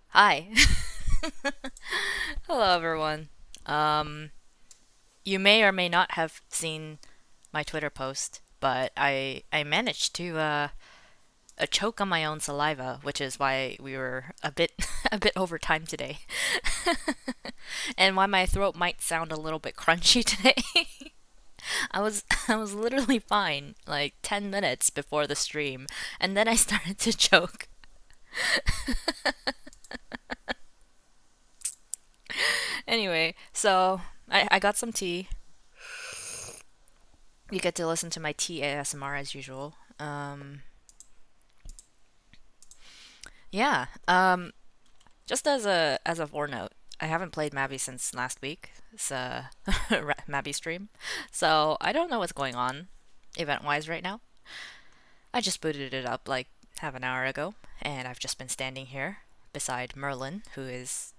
Hi. Hello, everyone. Um, you may or may not have seen my Twitter post, but I managed to choke on my own saliva, which is why we were a bit a bit over time today, and why my throat might sound a little bit crunchy today. I was literally fine like 10 minutes before the stream, and then I started to choke. Anyway, so I got some tea. You get to listen to my tea ASMR as usual. Yeah. Just as a foreknote, I haven't played Mabby since last week. It's a Mabby stream, so I don't know what's going on event-wise right now. I just booted it up like half an hour ago, and I've just been standing here beside Merlin, who has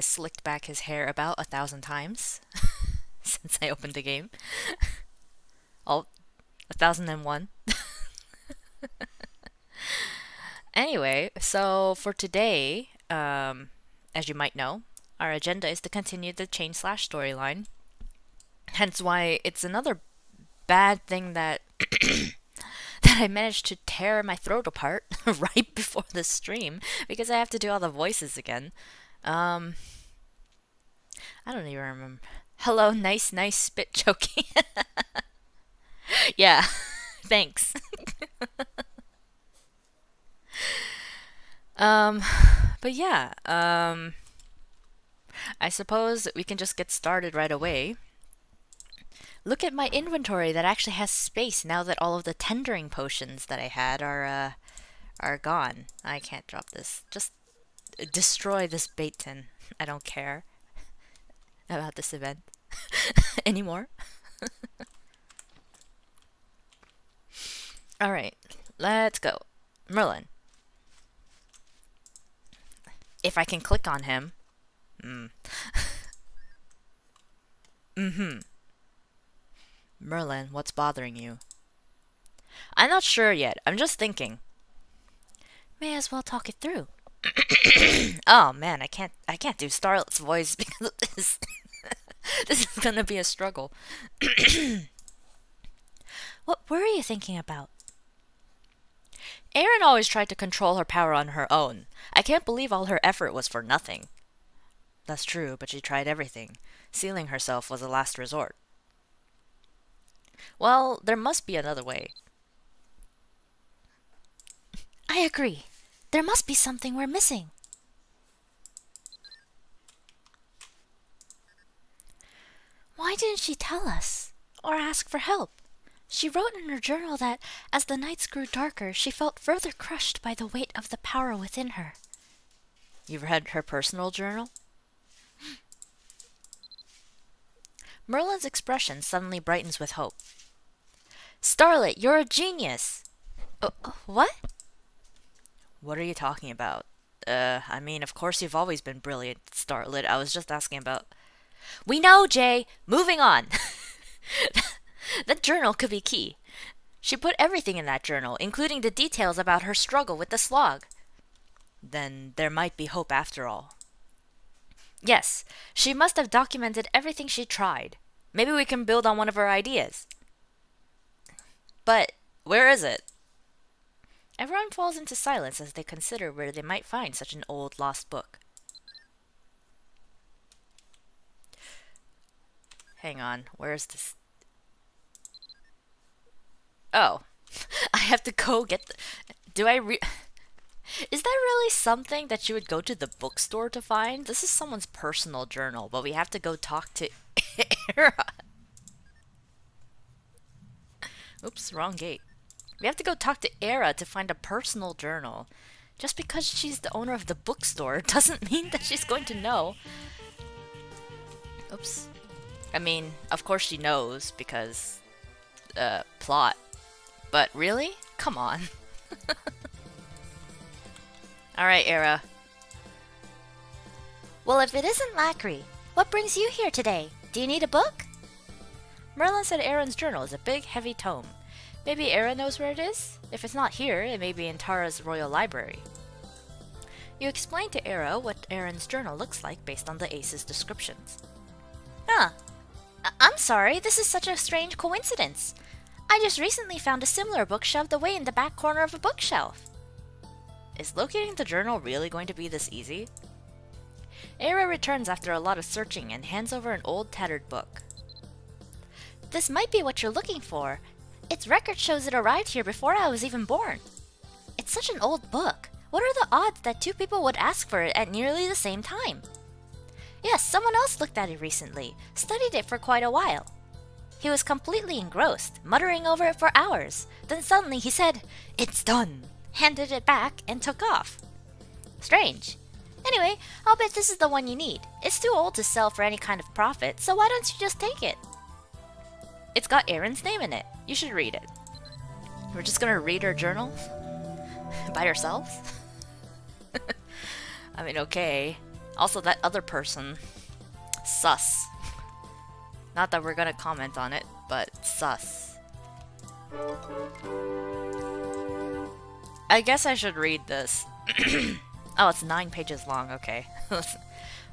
slicked back his hair about 1,000 times since I opened the game. Oh, 1,001. Anyway, so for today, as you might know, our agenda is to continue the chain slash storyline. Hence why it's another bad thing that that I managed to tear my throat apart right before the stream because I have to do all the voices again. Um, I don't even remember. Hello, nice spit choking. Yeah, thanks. Um, but yeah, I suppose we can just get started right away. Look at my inventory that actually has space now that all of the tendering potions that I had are gone. I can't drop this. Just destroy this bait tin. I don't care about this event anymore. All right, let's go. Merlin. If I can click on him. Mm. Mm-hmm. Merlin, what's bothering you? I'm not sure yet. I'm just thinking. May as well talk it through. Oh man, I can't do Starlet's voice because of this. This is gonna be a struggle. What were you thinking about? Erin always tried to control her power on her own. I can't believe all her effort was for nothing. That's true, but she tried everything. Sealing herself was a last resort. Well, there must be another way. I agree. There must be something we're missing. Why didn't she tell us? Or ask for help? She wrote in her journal that, as the nights grew darker, she felt further crushed by the weight of the power within her. You've read her personal journal? Merlin's expression suddenly brightens with hope. Starlet, you're a genius! What? What are you talking about? I mean, of course you've always been brilliant, Starlet. I was just asking about. We know, Jay! Moving on! That journal could be key. She put everything in that journal, including the details about her struggle with the slog. Then there might be hope after all. Yes, she must have documented everything she tried. Maybe we can build on one of her ideas. But where is it? Everyone falls into silence as they consider where they might find such an old lost book. Hang on, where's this? Oh, I have to go get the. Do I re. Is that really something that you would go to the bookstore to find? This is someone's personal journal, but we have to go talk to Era. Oops, wrong gate. We have to go talk to Era to find a personal journal. Just because she's the owner of the bookstore doesn't mean that she's going to know. Oops. I mean, of course she knows because, plot. But really? Come on. Alright, Era. Well, if it isn't Lacri, what brings you here today? Do you need a book? Merlin said Aaron's journal is a big, heavy tome. Maybe Aaron knows where it is? If it's not here, it may be in Tara's royal library. You explain to Era what Eren's journal looks like based on the ace's descriptions. Huh. I'm sorry, this is such a strange coincidence. I just recently found a similar book shoved away in the back corner of a bookshelf. Is locating the journal really going to be this easy? Era returns after a lot of searching and hands over an old tattered book. This might be what you're looking for. Its record shows it arrived here before I was even born. It's such an old book. What are the odds that two people would ask for it at nearly the same time? Yes, someone else looked at it recently, studied it for quite a while. He was completely engrossed, muttering over it for hours. Then suddenly he said, "It's done," handed it back, and took off. Strange. Anyway, I'll bet this is the one you need. It's too old to sell for any kind of profit, so why don't you just take it? It's got Eren's name in it. You should read it. We're just gonna read her journal? By ourselves? I mean, okay. Also, that other person. Sus. Not that we're gonna comment on it, but sus. I guess I should read this. Oh, it's 9 pages long, okay.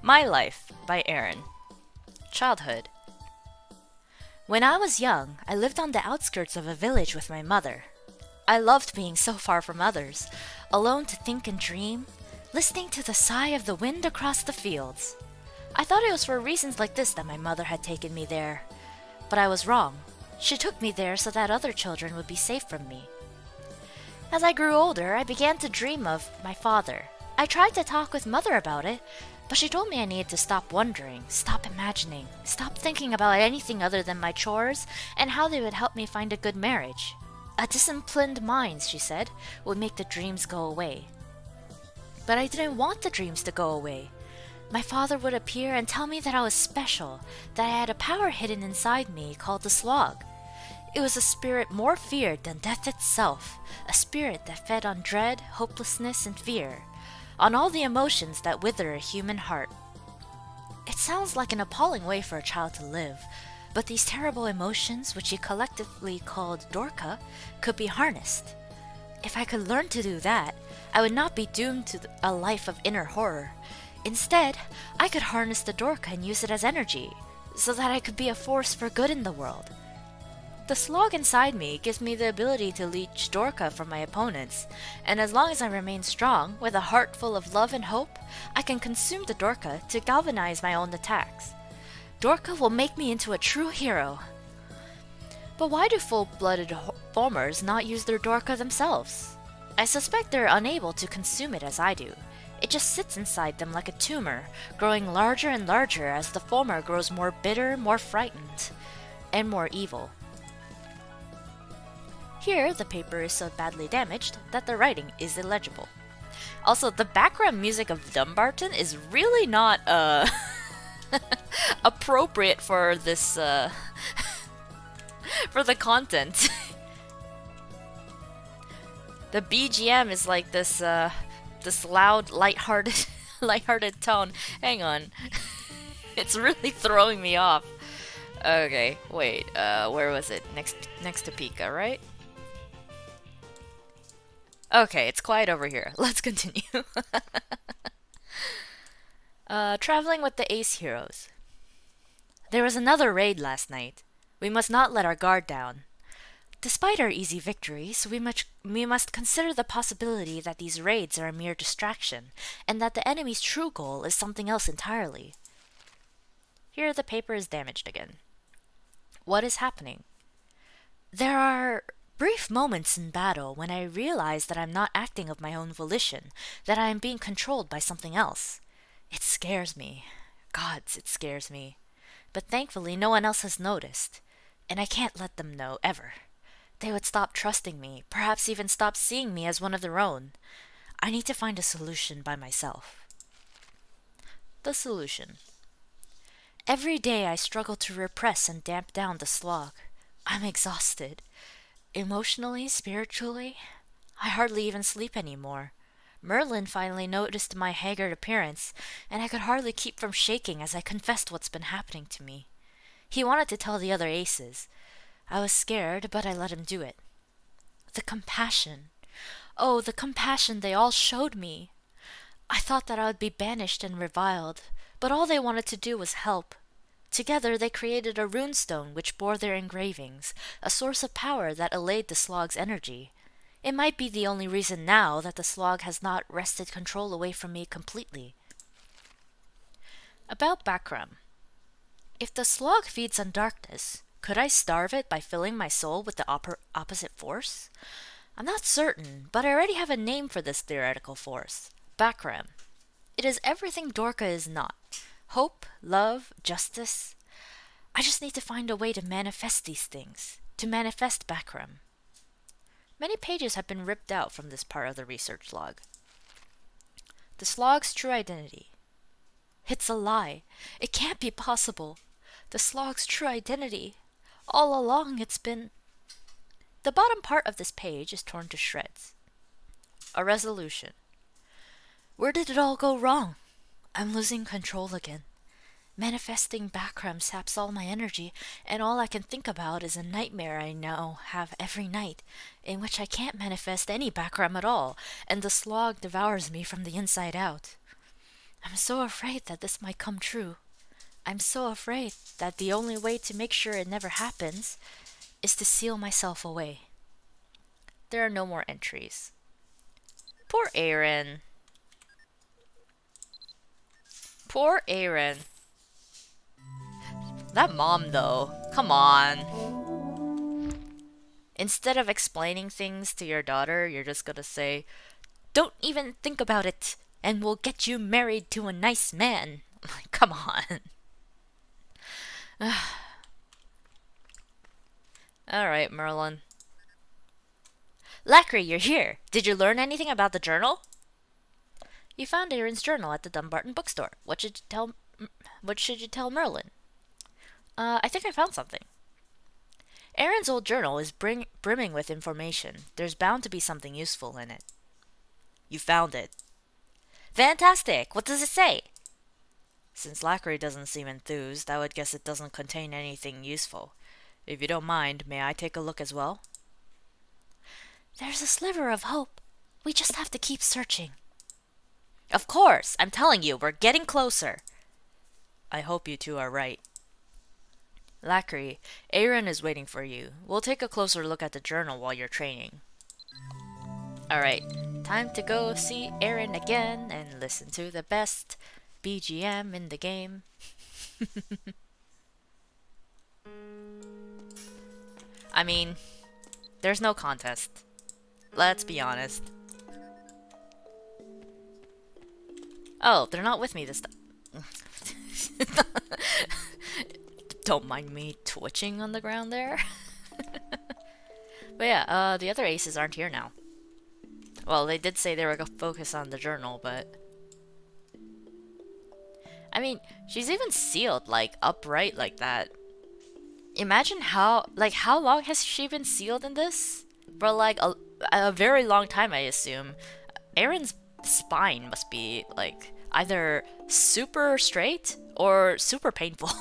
My Life by Eiren. Childhood. When I was young, I lived on the outskirts of a village with my mother. I loved being so far from others, alone to think and dream, listening to the sigh of the wind across the fields. I thought it was for reasons like this that my mother had taken me there. But I was wrong. She took me there so that other children would be safe from me. As I grew older, I began to dream of my father. I tried to talk with Mother about it, but she told me I needed to stop wondering, stop imagining, stop thinking about anything other than my chores and how they would help me find a good marriage. A disciplined mind, she said, would make the dreams go away. But I didn't want the dreams to go away. My father would appear and tell me that I was special, that I had a power hidden inside me called the slog. It was a spirit more feared than death itself, a spirit that fed on dread, hopelessness, and fear, on all the emotions that wither a human heart. It sounds like an appalling way for a child to live, but these terrible emotions, which he collectively called Dorka, could be harnessed. If I could learn to do that, I would not be doomed to a life of inner horror. Instead, I could harness the Dorka and use it as energy, so that I could be a force for good in the world. The slog inside me gives me the ability to leech Dorka from my opponents, and as long as I remain strong, with a heart full of love and hope, I can consume the Dorka to galvanize my own attacks. Dorka will make me into a true hero. But why do full-blooded formers not use their Dorka themselves? I suspect they're unable to consume it as I do. It just sits inside them like a tumor, growing larger and larger as the former grows more bitter, more frightened, and more evil. Here, the paper is so badly damaged that the writing is illegible. Also, the background music of Dumbarton is really not, appropriate for this, for the content. The BGM is like this, this loud, lighthearted, lighthearted tone. Hang on. It's really throwing me off. Okay, wait, where was it? Next to Pika, right? Okay, it's quiet over here. Let's continue. Traveling with the Ace Heroes. There was another raid last night. We must not let our guard down. Despite our easy victories, we must consider the possibility that these raids are a mere distraction, and that the enemy's true goal is something else entirely. Here the paper is damaged again. What is happening? There are brief moments in battle when I realize that I'm not acting of my own volition, that I am being controlled by something else. It scares me. Gods, it scares me. But thankfully no one else has noticed, and I can't let them know, ever. They would stop trusting me, perhaps even stop seeing me as one of their own. I need to find a solution by myself. The solution. Every day I struggle to repress and damp down the slog. I'm exhausted. Emotionally, spiritually, I hardly even sleep anymore. Merlin finally noticed my haggard appearance, and I could hardly keep from shaking as I confessed what's been happening to me. He wanted to tell the other aces. I was scared, but I let him do it. The compassion. Oh, the compassion they all showed me. I thought that I would be banished and reviled, but all they wanted to do was help. Together they created a runestone which bore their engravings, a source of power that allayed the slog's energy. It might be the only reason now that the slog has not wrested control away from me completely. About Bakram. If the slog feeds on darkness, could I starve it by filling my soul with the opposite force? I'm not certain, but I already have a name for this theoretical force. Bakram. It is everything Dorka is not. Hope, love, justice. I just need to find a way to manifest these things. To manifest Bakram. Many pages have been ripped out from this part of the research log. The slog's true identity. It's a lie. It can't be possible. The slog's true identity. All along it's been... The bottom part of this page is torn to shreds. A resolution. Where did it all go wrong? I'm losing control again. Manifesting Bakram saps all my energy, and all I can think about is a nightmare I now have every night, in which I can't manifest any Bakram at all, and the slog devours me from the inside out. I'm so afraid that this might come true. I'm so afraid that the only way to make sure it never happens is to seal myself away. There are no more entries. Poor Eiren. Poor Eiren. That mom, though. Come on. Instead of explaining things to your daughter, you're just gonna say, "Don't even think about it, and we'll get you married to a nice man." Come on. Alright, Merlin. Lacri, you're here. Did you learn anything about the journal? You found Eiren's journal at the Dumbarton bookstore. What should you tell Merlin? I think I found something. Eiren's old journal is brimming with information. There's bound to be something useful in it. You found it. Fantastic! What does it say? Since Lacri doesn't seem enthused, I would guess it doesn't contain anything useful. If you don't mind, may I take a look as well? There's a sliver of hope. We just have to keep searching. Of course! I'm telling you, we're getting closer. I hope you two are right. Lacri, Eiren is waiting for you. We'll take a closer look at the journal while you're training. Alright, time to go see Eiren again and listen to the best BGM in the game. I mean, there's no contest. Let's be honest. Oh, they're not with me this time. Don't mind me twitching on the ground there. But yeah, the other aces aren't here now. Well, they did say they were gonna focus on the journal, but... I mean, she's even sealed, like, upright like that. Imagine how long has she been sealed in this? For, like, a very long time, I assume. Eiren's spine must be, like, either super straight or super painful.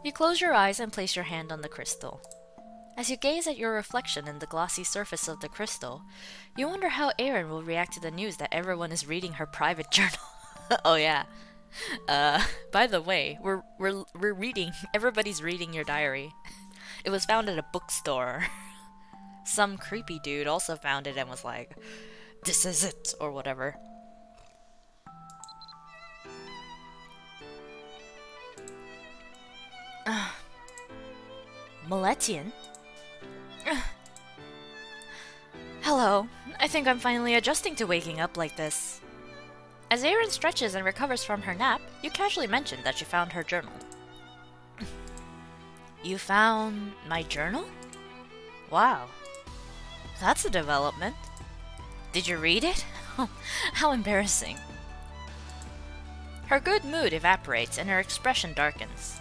You close your eyes and place your hand on the crystal. As you gaze at your reflection in the glossy surface of the crystal, you wonder how Eiren will react to the news that everyone is reading her private journal. Oh yeah. By the way, we're reading, everybody's reading your diary. It was found at a bookstore. Some creepy dude also found it and was like, "This is it," or whatever. Miletian? Hello. I think I'm finally adjusting to waking up like this. As Eiren stretches and recovers from her nap, you casually mention that you found her journal. You found my journal? Wow. That's a development. Did you read it? How embarrassing. Her good mood evaporates and her expression darkens.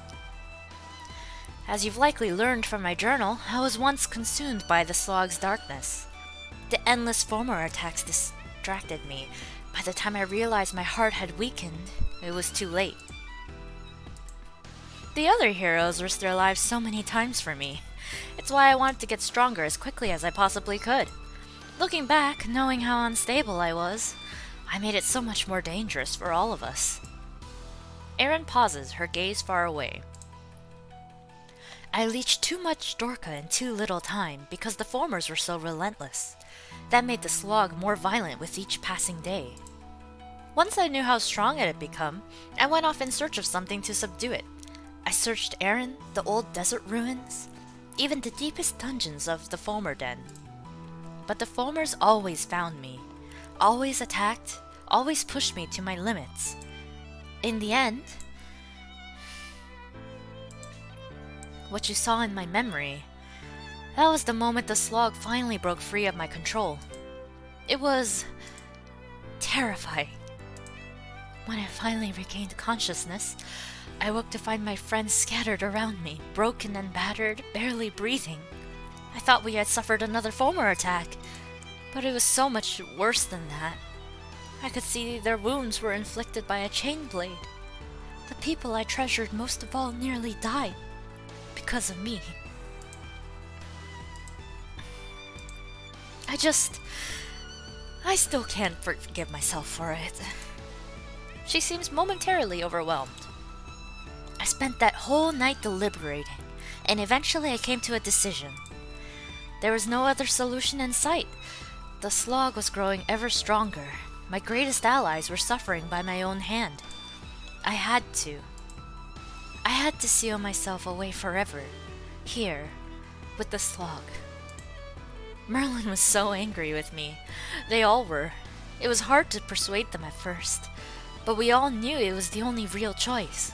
As you've likely learned from my journal, I was once consumed by the slog's darkness. The endless former attacks distracted me. By the time I realized my heart had weakened, it was too late. The other heroes risked their lives so many times for me. It's why I wanted to get stronger as quickly as I possibly could. Looking back, knowing how unstable I was, I made it so much more dangerous for all of us. Eiren pauses, her gaze far away. I leached too much Dorka in too little time because the formers were so relentless. That made the slog more violent with each passing day. Once I knew how strong it had become, I went off in search of something to subdue it. I searched Eiren, the old desert ruins, even the deepest dungeons of the Foamer Den. But the Foamers always found me, always attacked, always pushed me to my limits. In the end, what you saw in my memory, that was the moment the slog finally broke free of my control. It was terrifying. When I finally regained consciousness, I woke to find my friends scattered around me, broken and battered, barely breathing. I thought we had suffered another Foamer attack, but it was so much worse than that. I could see their wounds were inflicted by a chain blade. The people I treasured most of all nearly died because of me. I still can't forgive myself for it. She seems momentarily overwhelmed. I spent that whole night deliberating, and eventually I came to a decision. There was no other solution in sight. The slog was growing ever stronger. My greatest allies were suffering by my own hand. I had to seal myself away forever, here, with the slog. Merlin was so angry with me. They all were. It was hard to persuade them at first, but we all knew it was the only real choice.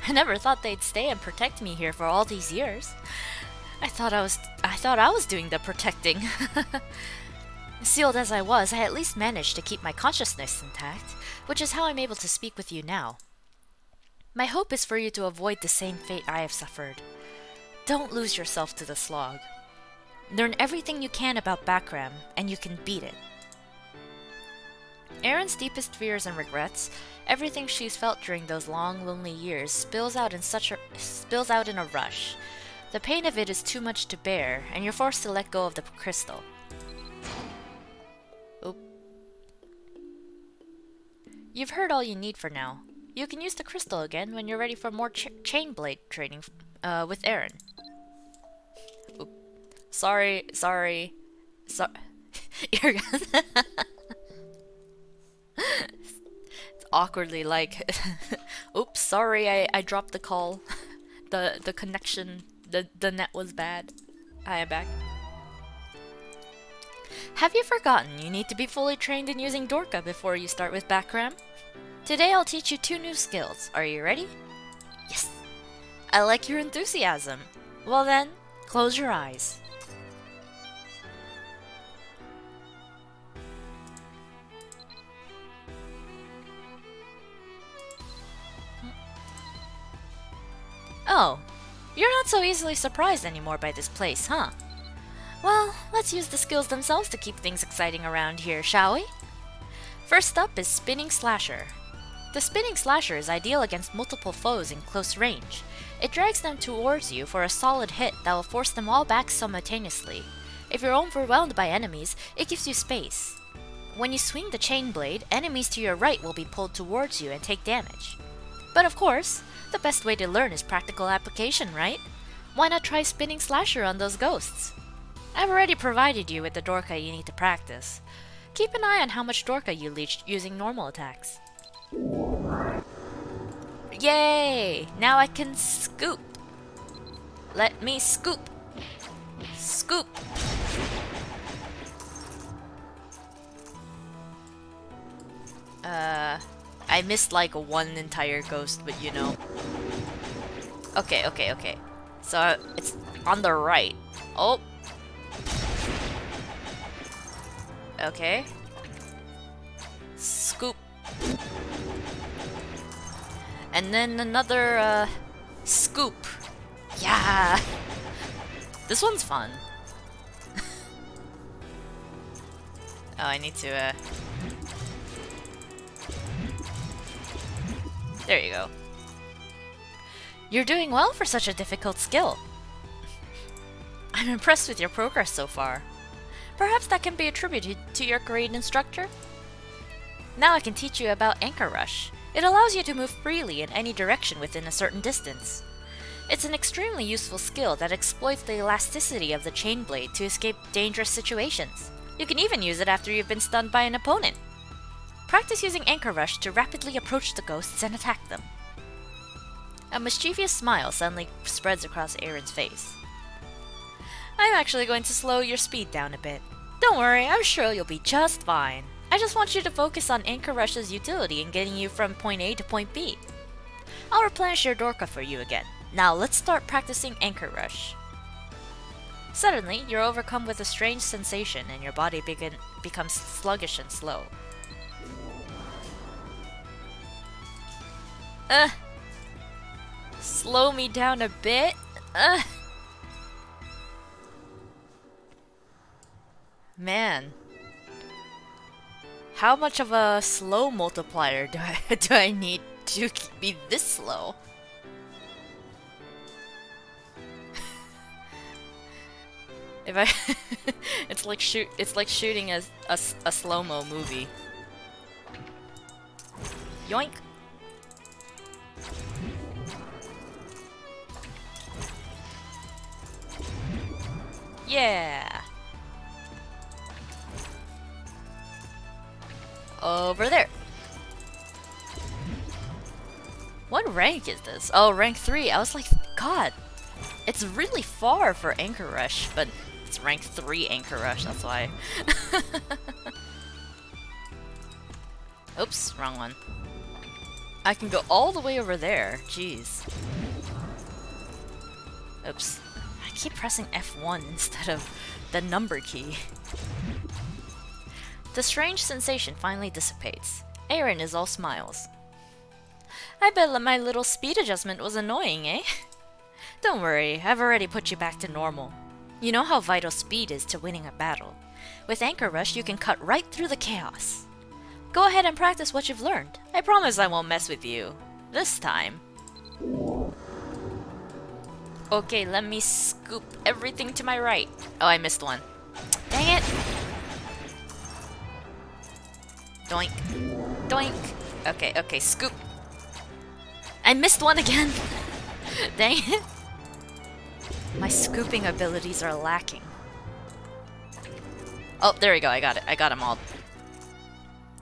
I never thought they'd stay and protect me here for all these years. I thought I was doing the protecting. Sealed as I was, I at least managed to keep my consciousness intact, which is how I'm able to speak with you now. My hope is for you to avoid the same fate I have suffered. Don't lose yourself to the slog. Learn everything you can about Bakram, and you can beat it. Eiren's deepest fears and regrets, everything she's felt during those long, lonely years, spills out in a rush. The pain of it is too much to bear, and you're forced to let go of the crystal. Oop. You've heard all you need for now. You can use the crystal again when you're ready for more chain blade training with Eiren. Oop. Sorry. You're It's awkwardly like, oops, sorry, I dropped the call. The connection, the net was bad. I am back. Have you forgotten you need to be fully trained in using Dorka before you start with Bakram? Today I'll teach you 2 new skills. Are you ready? Yes! I like your enthusiasm. Well then, close your eyes. Oh, you're not so easily surprised anymore by this place, huh? Well, let's use the skills themselves to keep things exciting around here, shall we? First up is Spinning Slasher. The Spinning Slasher is ideal against multiple foes in close range. It drags them towards you for a solid hit that will force them all back simultaneously. If you're overwhelmed by enemies, it gives you space. When you swing the chain blade, enemies to your right will be pulled towards you and take damage. But of course, the best way to learn is practical application, right? Why not try Spinning Slasher on those ghosts? I've already provided you with the Dorka you need to practice. Keep an eye on how much Dorka you leached using normal attacks. Yay! Now I can scoop. Let me scoop. Scoop. I missed like one entire ghost, but you know. Okay. So it's on the right. Oh. Okay. Scoop. And then another, scoop. Yeah! This one's fun. Oh, I need to, There you go. You're doing well for such a difficult skill. I'm impressed with your progress so far. Perhaps that can be attributed to your great instructor? Now I can teach you about Anchor Rush. It allows you to move freely in any direction within a certain distance. It's an extremely useful skill that exploits the elasticity of the chain blade to escape dangerous situations. You can even use it after you've been stunned by an opponent. Practice using Anchor Rush to rapidly approach the ghosts and attack them. A mischievous smile suddenly spreads across Eiren's face. I'm actually going to slow your speed down a bit. Don't worry, I'm sure you'll be just fine. I just want you to focus on Anchor Rush's utility in getting you from point A to point B. I'll replenish your Dorka for you again. Now let's start practicing Anchor Rush. Suddenly, you're overcome with a strange sensation and your body becomes sluggish and slow. Slow me down a bit? Man. How much of a slow multiplier do I need to be this slow? If I it's like shooting a slow-mo movie. Yoink. Yeah. Over there. What rank is this? Oh, rank 3. I was like, God, it's really far for Anchor Rush, but it's rank 3 Anchor Rush, that's why. Oops, wrong one. I can go all the way over there. Jeez. Oops. I keep pressing F1 instead of the number key. The strange sensation finally dissipates. Eiren is all smiles. I bet my little speed adjustment was annoying, eh? Don't worry, I've already put you back to normal. You know how vital speed is to winning a battle. With Anchor Rush, you can cut right through the chaos. Go ahead and practice what you've learned. I promise I won't mess with you. This time. Okay, let me scoop everything to my right. Oh, I missed one. Dang it! Doink. Doink. Okay, scoop. I missed one again! Dang it! My scooping abilities are lacking. Oh, there we go, I got it. I got them all.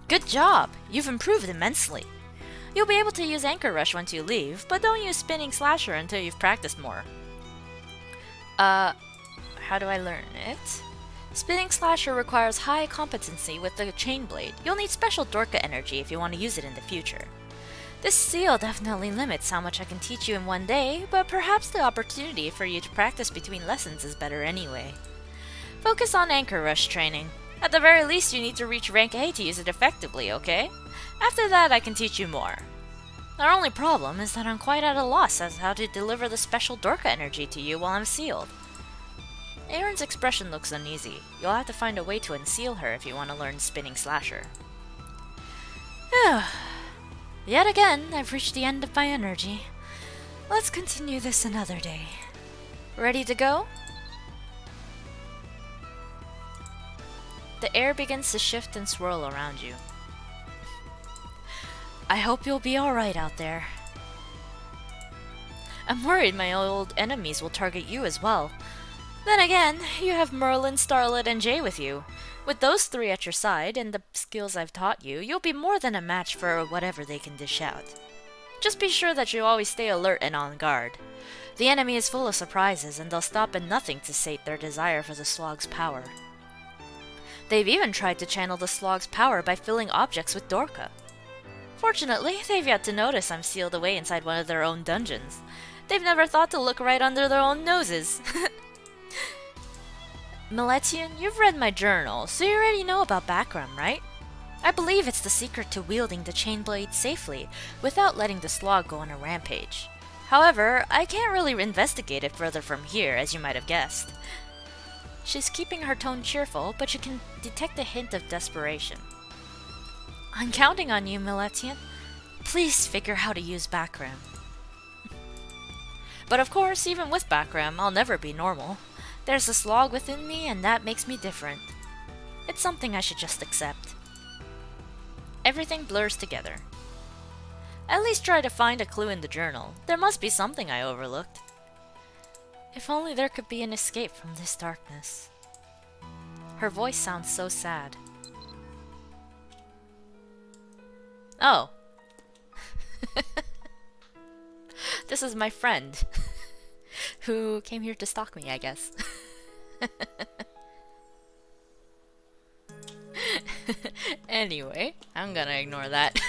Good job! You've improved immensely. You'll be able to use Anchor Rush once you leave, but don't use Spinning Slasher until you've practiced more. How do I learn it? Spinning Slasher requires high competency with the chain blade. You'll need special Dorka energy if you want to use it in the future. This seal definitely limits how much I can teach you in one day, but perhaps the opportunity for you to practice between lessons is better anyway. Focus on Anchor Rush training. At the very least, you need to reach rank A to use it effectively, okay? After that, I can teach you more. Our only problem is that I'm quite at a loss as how to deliver the special Dorka energy to you while I'm sealed. Eiren's expression looks uneasy. You'll have to find a way to unseal her if you want to learn Spinning Slasher. Yet again, I've reached the end of my energy. Let's continue this another day. Ready to go? The air begins to shift and swirl around you. I hope you'll be alright out there. I'm worried my old enemies will target you as well. Then again, you have Merlin, Starlet, and Jay with you. With those three at your side and the skills I've taught you, you'll be more than a match for whatever they can dish out. Just be sure that you always stay alert and on guard. The enemy is full of surprises, and they'll stop at nothing to sate their desire for the slog's power. They've even tried to channel the slog's power by filling objects with Dorka. Fortunately, they've yet to notice I'm sealed away inside one of their own dungeons. They've never thought to look right under their own noses. Meletian, you've read my journal, so you already know about Bakram, right? I believe it's the secret to wielding the chain blade safely, without letting the slog go on a rampage. However, I can't really investigate it further from here, as you might have guessed. She's keeping her tone cheerful, but you can detect a hint of desperation. I'm counting on you, Meletian. Please figure how to use Bakram. But of course, even with Bakram, I'll never be normal. There's a slog within me, and that makes me different. It's something I should just accept. Everything blurs together. At least try to find a clue in the journal. There must be something I overlooked. If only there could be an escape from this darkness. Her voice sounds so sad. Oh. This is my friend. Who came here to stalk me, I guess. Anyway, I'm gonna ignore that.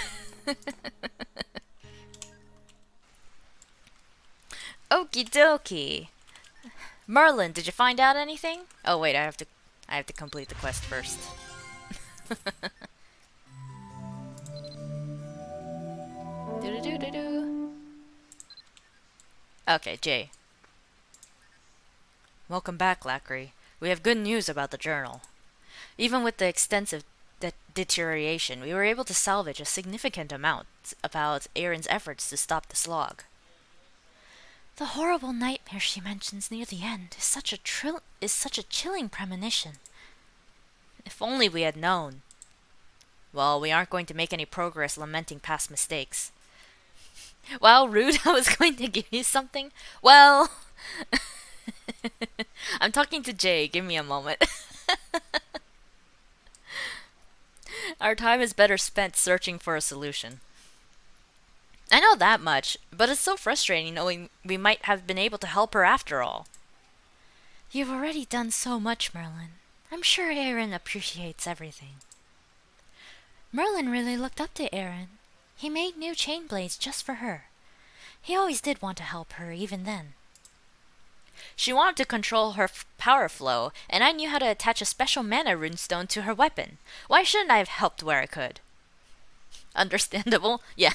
Okie dokie. Merlin, did you find out anything? Oh wait, I have to complete the quest first. Do-do-do-do-do. Okay, Jay. Welcome back, Lacri. We have good news about the journal. Even with the extensive deterioration, we were able to salvage a significant amount about Eiren's efforts to stop the slog. The horrible nightmare she mentions near the end is such a chilling premonition. If only we had known. Well, we aren't going to make any progress lamenting past mistakes. Wow, rude, I was going to give you something. Well... I'm talking to Jay, give me a moment. Our time is better spent searching for a solution. I know that much, but it's so frustrating knowing we might have been able to help her after all. You've already done so much, Merlin. I'm sure Eiren appreciates everything. Merlin really looked up to Eiren. He made new chain blades just for her. He always did want to help her, even then. She wanted to control her power flow, and I knew how to attach a special mana runestone to her weapon. Why shouldn't I have helped where I could? Understandable? Yeah.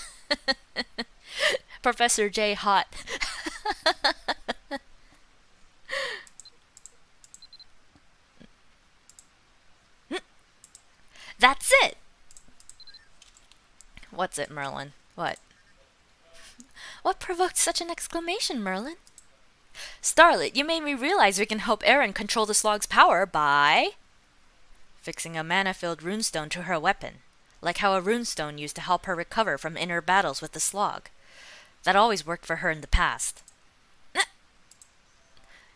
Professor J hot. That's it! What's it, Merlin? What? What provoked such an exclamation, Merlin? Starlet, you made me realize we can help Eiren control the slog's power by... fixing a mana-filled runestone to her weapon. Like how a runestone used to help her recover from inner battles with the slog. That always worked for her in the past.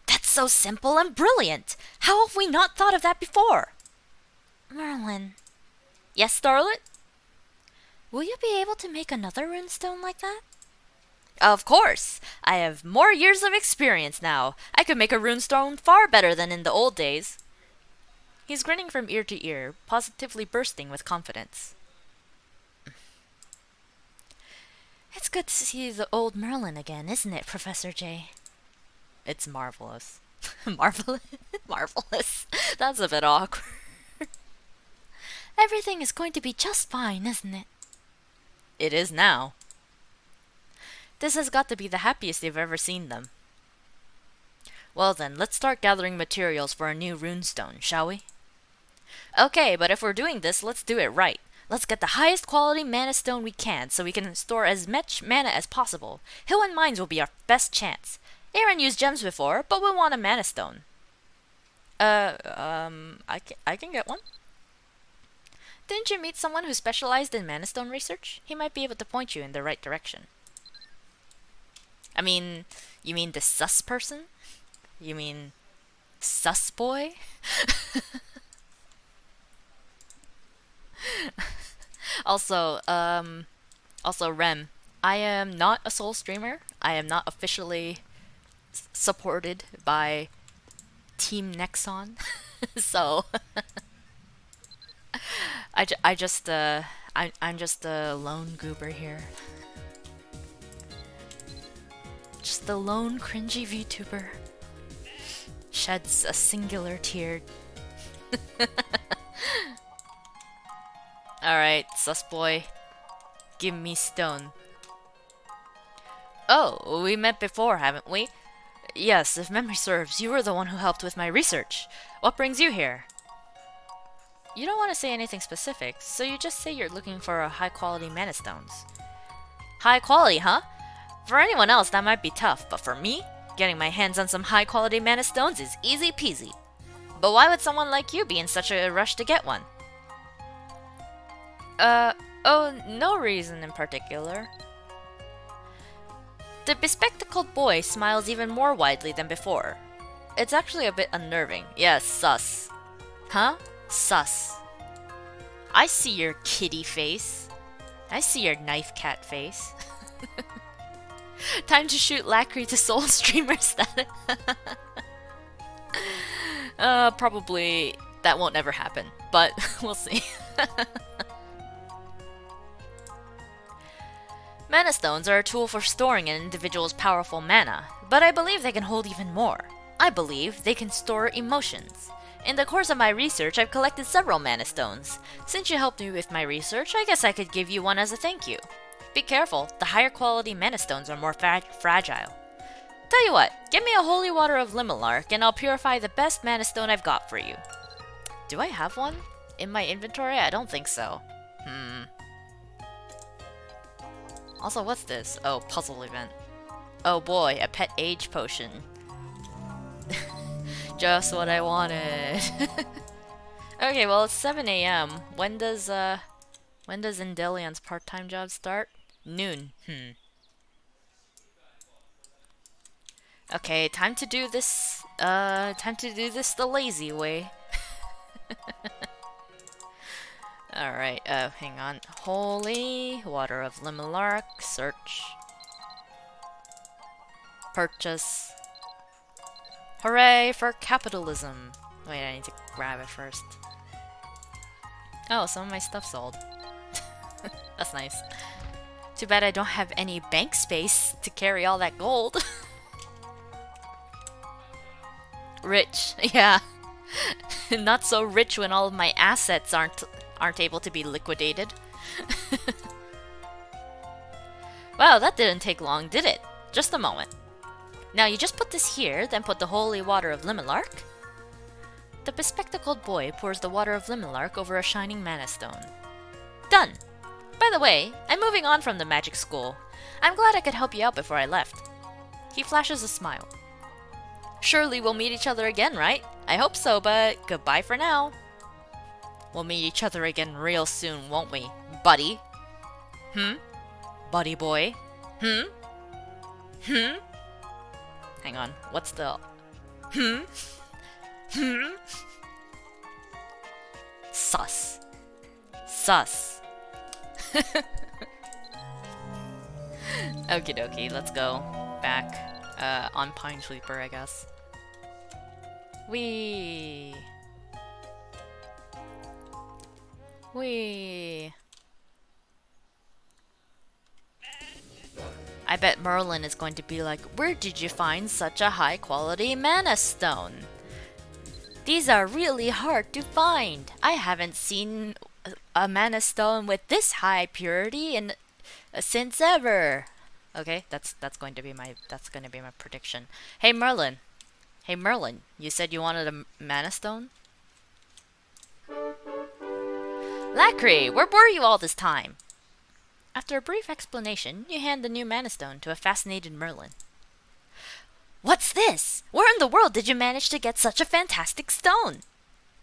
That's so simple and brilliant! How have we not thought of that before? Merlin. Yes, Starlet? Will you be able to make another runestone like that? Of course! I have more years of experience now. I could make a runestone far better than in the old days. He's grinning from ear to ear, positively bursting with confidence. It's good to see the old Merlin again, isn't it, Professor J? It's marvelous. Marvelous? Marvelous. That's a bit awkward. Everything is going to be just fine, isn't it? It is now. This has got to be the happiest you've ever seen them. Well then, let's start gathering materials for a new runestone, shall we? Okay, but if we're doing this, let's do it right. Let's get the highest quality mana stone we can, so we can store as much mana as possible. Hill and Mines will be our best chance. Eiren used gems before, but we want a mana stone. I can get one. Didn't you meet someone who specialized in mana stone research? He might be able to point you in the right direction. I mean, you mean the sus person? You mean sus boy? Also, Rem, I am not a soul streamer. I am not officially supported by Team Nexon. So I'm just a lone goober here. Just a lone cringy VTuber. Sheds a singular tear. Alright, sus boy. Give me stone. Oh, we met before, haven't we? Yes, if memory serves, you were the one who helped with my research. What brings you here? You don't want to say anything specific, so you just say you're looking for a high-quality mana stones. High quality, huh? For anyone else, that might be tough, but for me, getting my hands on some high-quality mana stones is easy peasy. But why would someone like you be in such a rush to get one? Oh, no reason in particular. The bespectacled boy smiles even more widely than before. It's actually a bit unnerving. Yes, sus. Huh? Sus. I see your kitty face. I see your knife cat face. Time to shoot Lacri to soul streamer status. Probably that won't ever happen, but we'll see. Mana stones are a tool for storing an individual's powerful mana, but I believe they can hold even more. I believe they can store emotions. In the course of my research, I've collected several mana stones. Since you helped me with my research, I guess I could give you one as a thank you. Be careful, the higher quality mana stones are more fragile. Tell you what, give me a holy water of Limelark and I'll purify the best mana stone I've got for you. Do I have one in my inventory? I don't think so. Also, what's this? Oh, puzzle event. Oh boy, a pet age potion. Just what I wanted. Okay, well it's 7 AM. When does Indelion's part-time job start? Noon. Okay, time to do this the lazy way. Alright, hang on. Holy water of Limelark, search. Purchase. Hooray for capitalism! Wait, I need to grab it first. Oh, some of my stuff sold. That's nice. Too bad I don't have any bank space to carry all that gold. Rich, yeah. Not so rich when all of my assets aren't able to be liquidated. Wow, that didn't take long, did it? Just a moment. Now you just put this here, then put the holy water of Limelark. The bespectacled boy pours the water of Limelark over a shining mana stone. Done! By the way, I'm moving on from the magic school. I'm glad I could help you out before I left. He flashes a smile. Surely we'll meet each other again, right? I hope so, but goodbye for now. We'll meet each other again real soon, won't we, buddy? Buddy boy? Hang on, what's the... Sus. Sus. Okie dokie, let's go back on Pine Sweeper, I guess. Wee. I bet Merlin is going to be like, where did you find such a high quality mana stone? These are really hard to find. I haven't seen a mana stone with this high purity in since ever. Okay, that's going to be my prediction. Hey Merlin, you said you wanted a mana stone? Lacri, where were you all this time? After a brief explanation, you hand the new mana stone to a fascinated Merlin. What's this? Where in the world did you manage to get such a fantastic stone?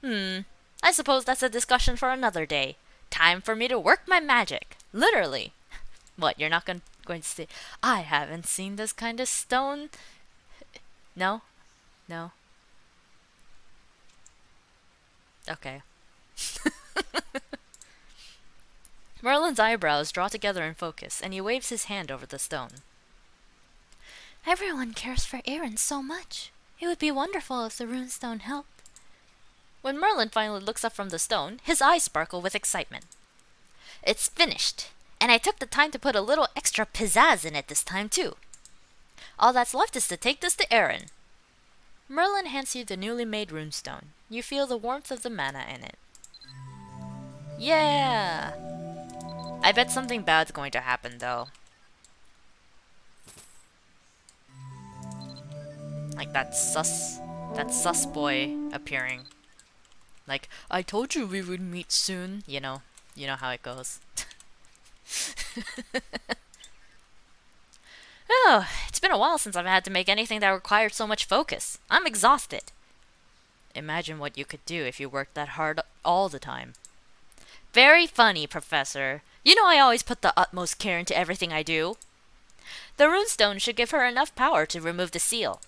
I suppose that's a discussion for another day. Time for me to work my magic. Literally. What, you're not going to say, I haven't seen this kind of stone? No? No? Okay. Merlin's eyebrows draw together in focus, and he waves his hand over the stone. Everyone cares for Eiren so much. It would be wonderful if the runestone helped. When Merlin finally looks up from the stone, his eyes sparkle with excitement. It's finished, and I took the time to put a little extra pizzazz in it this time too. All that's left is to take this to Eiren. Merlin hands you the newly made runestone. You feel the warmth of the mana in it. Yeah! I bet something bad's going to happen, though. Like that sus boy appearing. Like, I told you we would meet soon. You know how it goes. Oh, it's been a while since I've had to make anything that required so much focus. I'm exhausted. imagine what you could do if you worked that hard all the time. Very funny, Professor. You know I always put the utmost care into everything I do. The runestone should give her enough power to remove the seal.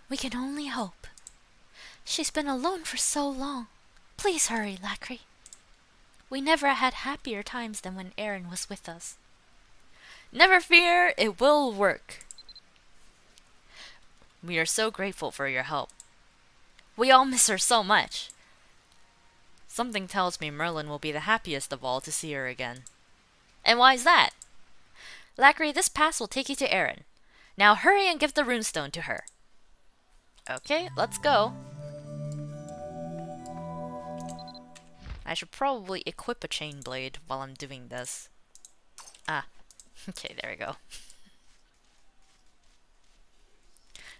We can only hope. She's been alone for so long. Please hurry, Lacri. We never had happier times than when Eiren was with us. Never fear, it will work. We are so grateful for your help. We all miss her so much. Something tells me Merlin will be the happiest of all to see her again. And why is that? Lacri, this pass will take you to Eiren. Now hurry and give the runestone to her. Okay, let's go. I should probably equip a chain blade while I'm doing this. Ah, okay, there we go.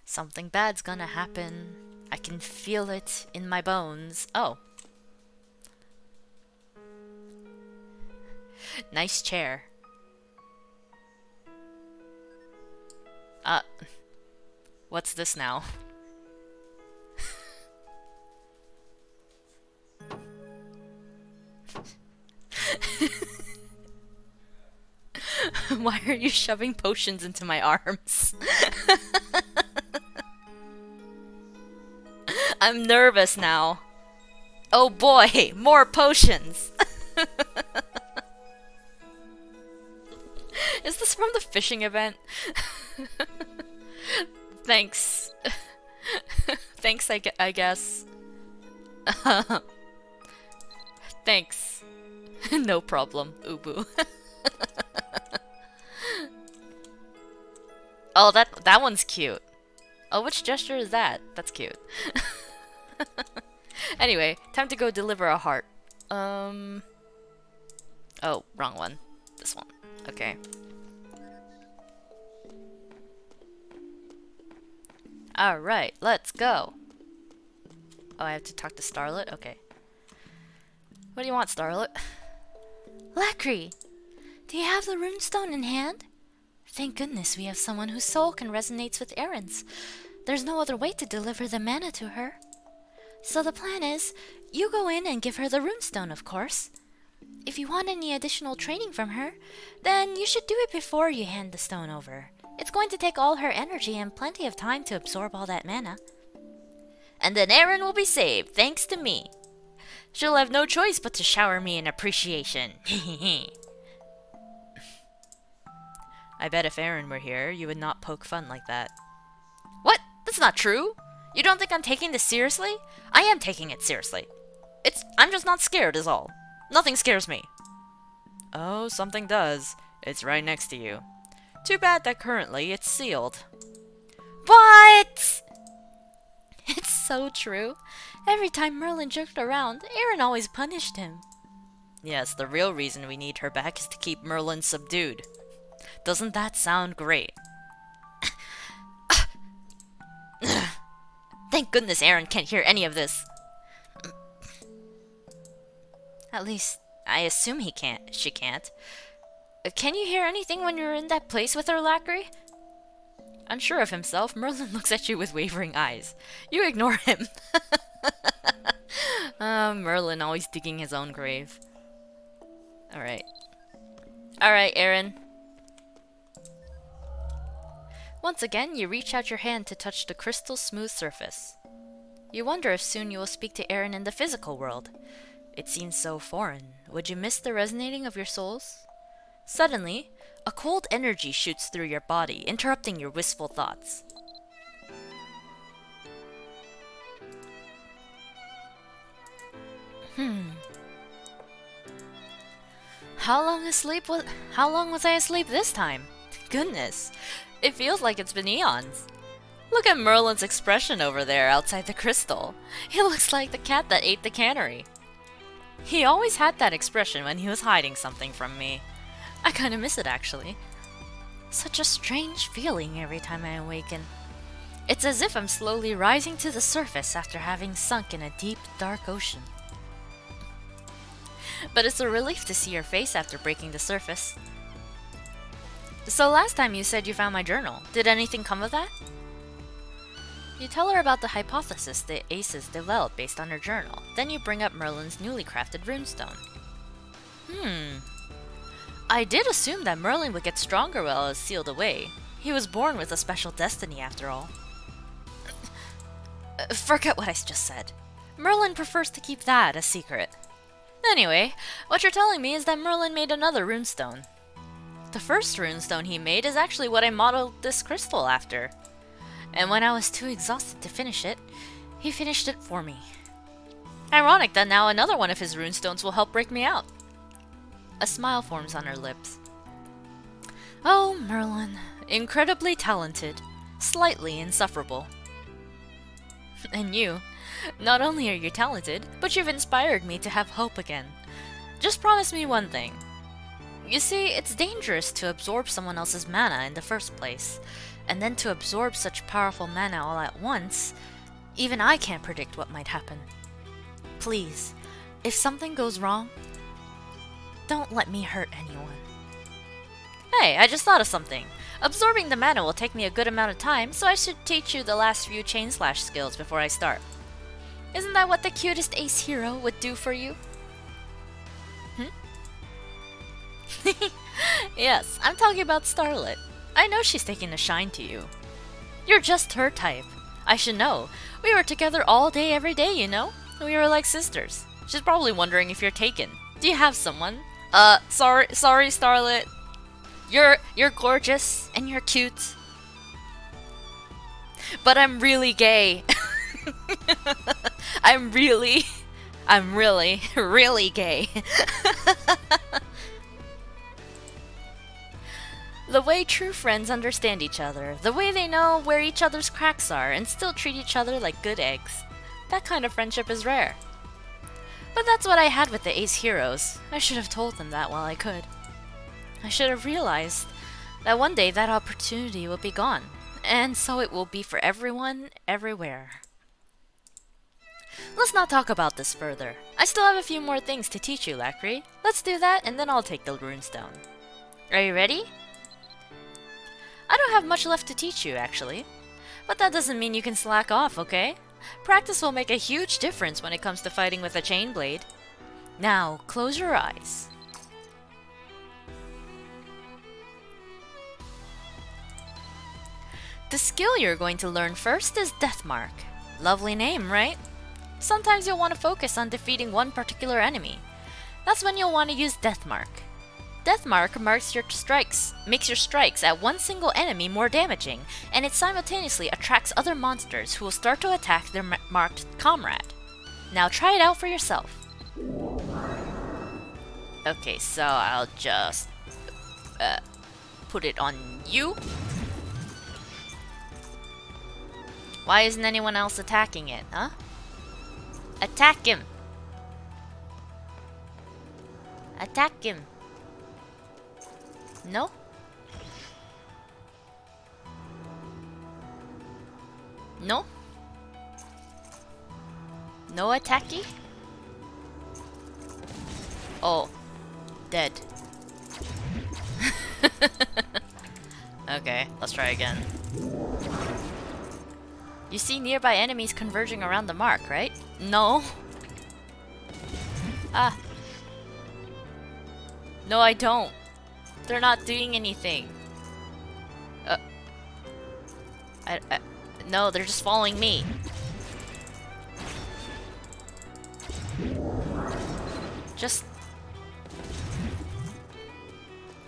Something bad's gonna happen. I can feel it in my bones. Oh. Nice chair. What's this now? Why are you shoving potions into my arms? I'm nervous now. Oh boy, more potions! Is this from the fishing event? Thanks. Thanks, I guess. Thanks. No problem, Ubu. Oh, that one's cute. Oh, which gesture is that? That's cute. Anyway, time to go deliver a heart. Oh, wrong one. This one. Okay. Alright, let's go. Oh, I have to talk to Starlet? Okay. What do you want, Starlet? Lacri! Do you have the runestone in hand? Thank goodness we have someone whose soul can resonate with Eiren's. There's no other way to deliver the mana to her. So the plan is, you go in and give her the runestone, of course. If you want any additional training from her, then you should do it before you hand the stone over. It's going to take all her energy and plenty of time to absorb all that mana. And then Eiren will be saved, thanks to me. She'll have no choice but to shower me in appreciation. I bet if Eiren were here, you would not poke fun like that. What? That's not true! You don't think I'm taking this seriously? I am taking it seriously. I'm just not scared is all. Nothing scares me. Oh, something does. It's right next to you. Too bad that currently it's sealed. What? It's so true. Every time Merlin jerked around, Eiren always punished him. Yes, the real reason we need her back is to keep Merlin subdued. Doesn't that sound great? Thank goodness Eiren can't hear any of this. At least, I assume she can't. Can you hear anything when you're in that place with her, Lacri? Unsure of himself, Merlin looks at you with wavering eyes. You ignore him. Merlin always digging his own grave. Alright. Alright, Eiren. Once again, you reach out your hand to touch the crystal smooth surface. You wonder if soon you will speak to Eiren in the physical world. It seems so foreign. Would you miss the resonating of your souls? Suddenly, a cold energy shoots through your body, interrupting your wistful thoughts. How long was I asleep this time? Goodness, it feels like it's been eons. Look at Merlin's expression over there outside the crystal. He looks like the cat that ate the cannery. He always had that expression when he was hiding something from me. I kinda miss it, actually. Such a strange feeling every time I awaken. It's as if I'm slowly rising to the surface after having sunk in a deep, dark ocean. But it's a relief to see your face after breaking the surface. So last time you said you found my journal. Did anything come of that? You tell her about the hypothesis the aces developed based on her journal. Then you bring up Merlin's newly crafted runestone. I did assume that Merlin would get stronger while it was sealed away. He was born with a special destiny after all. Forget what I just said. Merlin prefers to keep that a secret. Anyway, what you're telling me is that Merlin made another runestone. The first runestone he made is actually what I modeled this crystal after. And when I was too exhausted to finish it, he finished it for me. Ironic that now another one of his runestones will help break me out. A smile forms on her lips. Oh, Merlin. Incredibly talented. Slightly insufferable. And you. Not only are you talented, but you've inspired me to have hope again. Just promise me one thing. You see, it's dangerous to absorb someone else's mana in the first place, and then to absorb such powerful mana all at once, even I can't predict what might happen. Please, if something goes wrong, don't let me hurt anyone. Hey, I just thought of something. Absorbing the mana will take me a good amount of time, so I should teach you the last few chain slash skills before I start. Isn't that what the cutest ace hero would do for you? Yes, I'm talking about Starlet. I know she's taking a shine to you. You're just her type. I should know. We were together all day every day, you know? We were like sisters. She's probably wondering if you're taken. Do you have someone? Sorry, Starlet. You're gorgeous and you're cute. But I'm really gay. I'm really, really gay. The way true friends understand each other, the way they know where each other's cracks are and still treat each other like good eggs. That kind of friendship is rare. But that's what I had with the ace heroes. I should have told them that while I could. I should have realized that one day that opportunity will be gone, and so it will be for everyone, everywhere. Let's not talk about this further. I still have a few more things to teach you, Lacri. Let's do that, and then I'll take the runestone. Are you ready? I don't have much left to teach you, actually. But that doesn't mean you can slack off, okay? Practice will make a huge difference when it comes to fighting with a chain blade. Now, close your eyes. The skill you're going to learn first is Deathmark. Lovely name, right? Sometimes you'll want to focus on defeating one particular enemy. That's when you'll want to use Deathmark. Deathmark makes your strikes at one single enemy more damaging, and it simultaneously attracts other monsters who will start to attack their marked comrade. Now try it out for yourself. Okay, so I'll just put it on you. Why isn't anyone else attacking it, huh? Attack him! Attack him! No? No? No attacky? Oh. Dead. Okay, let's try again. You see nearby enemies converging around the mark, right? No. Ah. No, I don't. They're not doing anything. No, they're just following me. Just...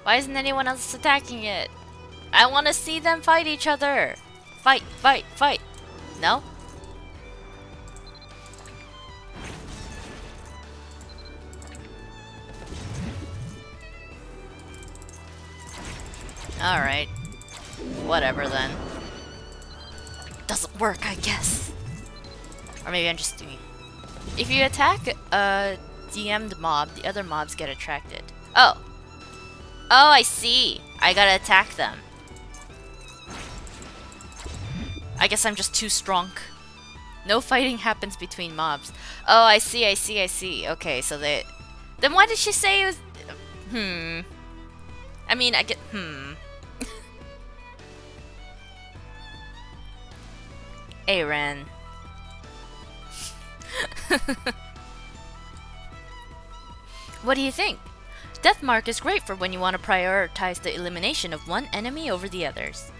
Why isn't anyone else attacking it? I want to see them fight each other. Fight, fight, fight. No? Alright. Whatever then. Doesn't work, I guess. Or maybe I'm just doing... If you attack a DM'd mob, the other mobs get attracted. Oh! Oh, I see! I gotta attack them. I guess I'm just too strong. No fighting happens between mobs. Oh, I see, I see, I see. Okay, so they... Then why did she say it was... I mean, I get... Eiren. What do you think? Deathmark is great for when you want to prioritize the elimination of one enemy over the others.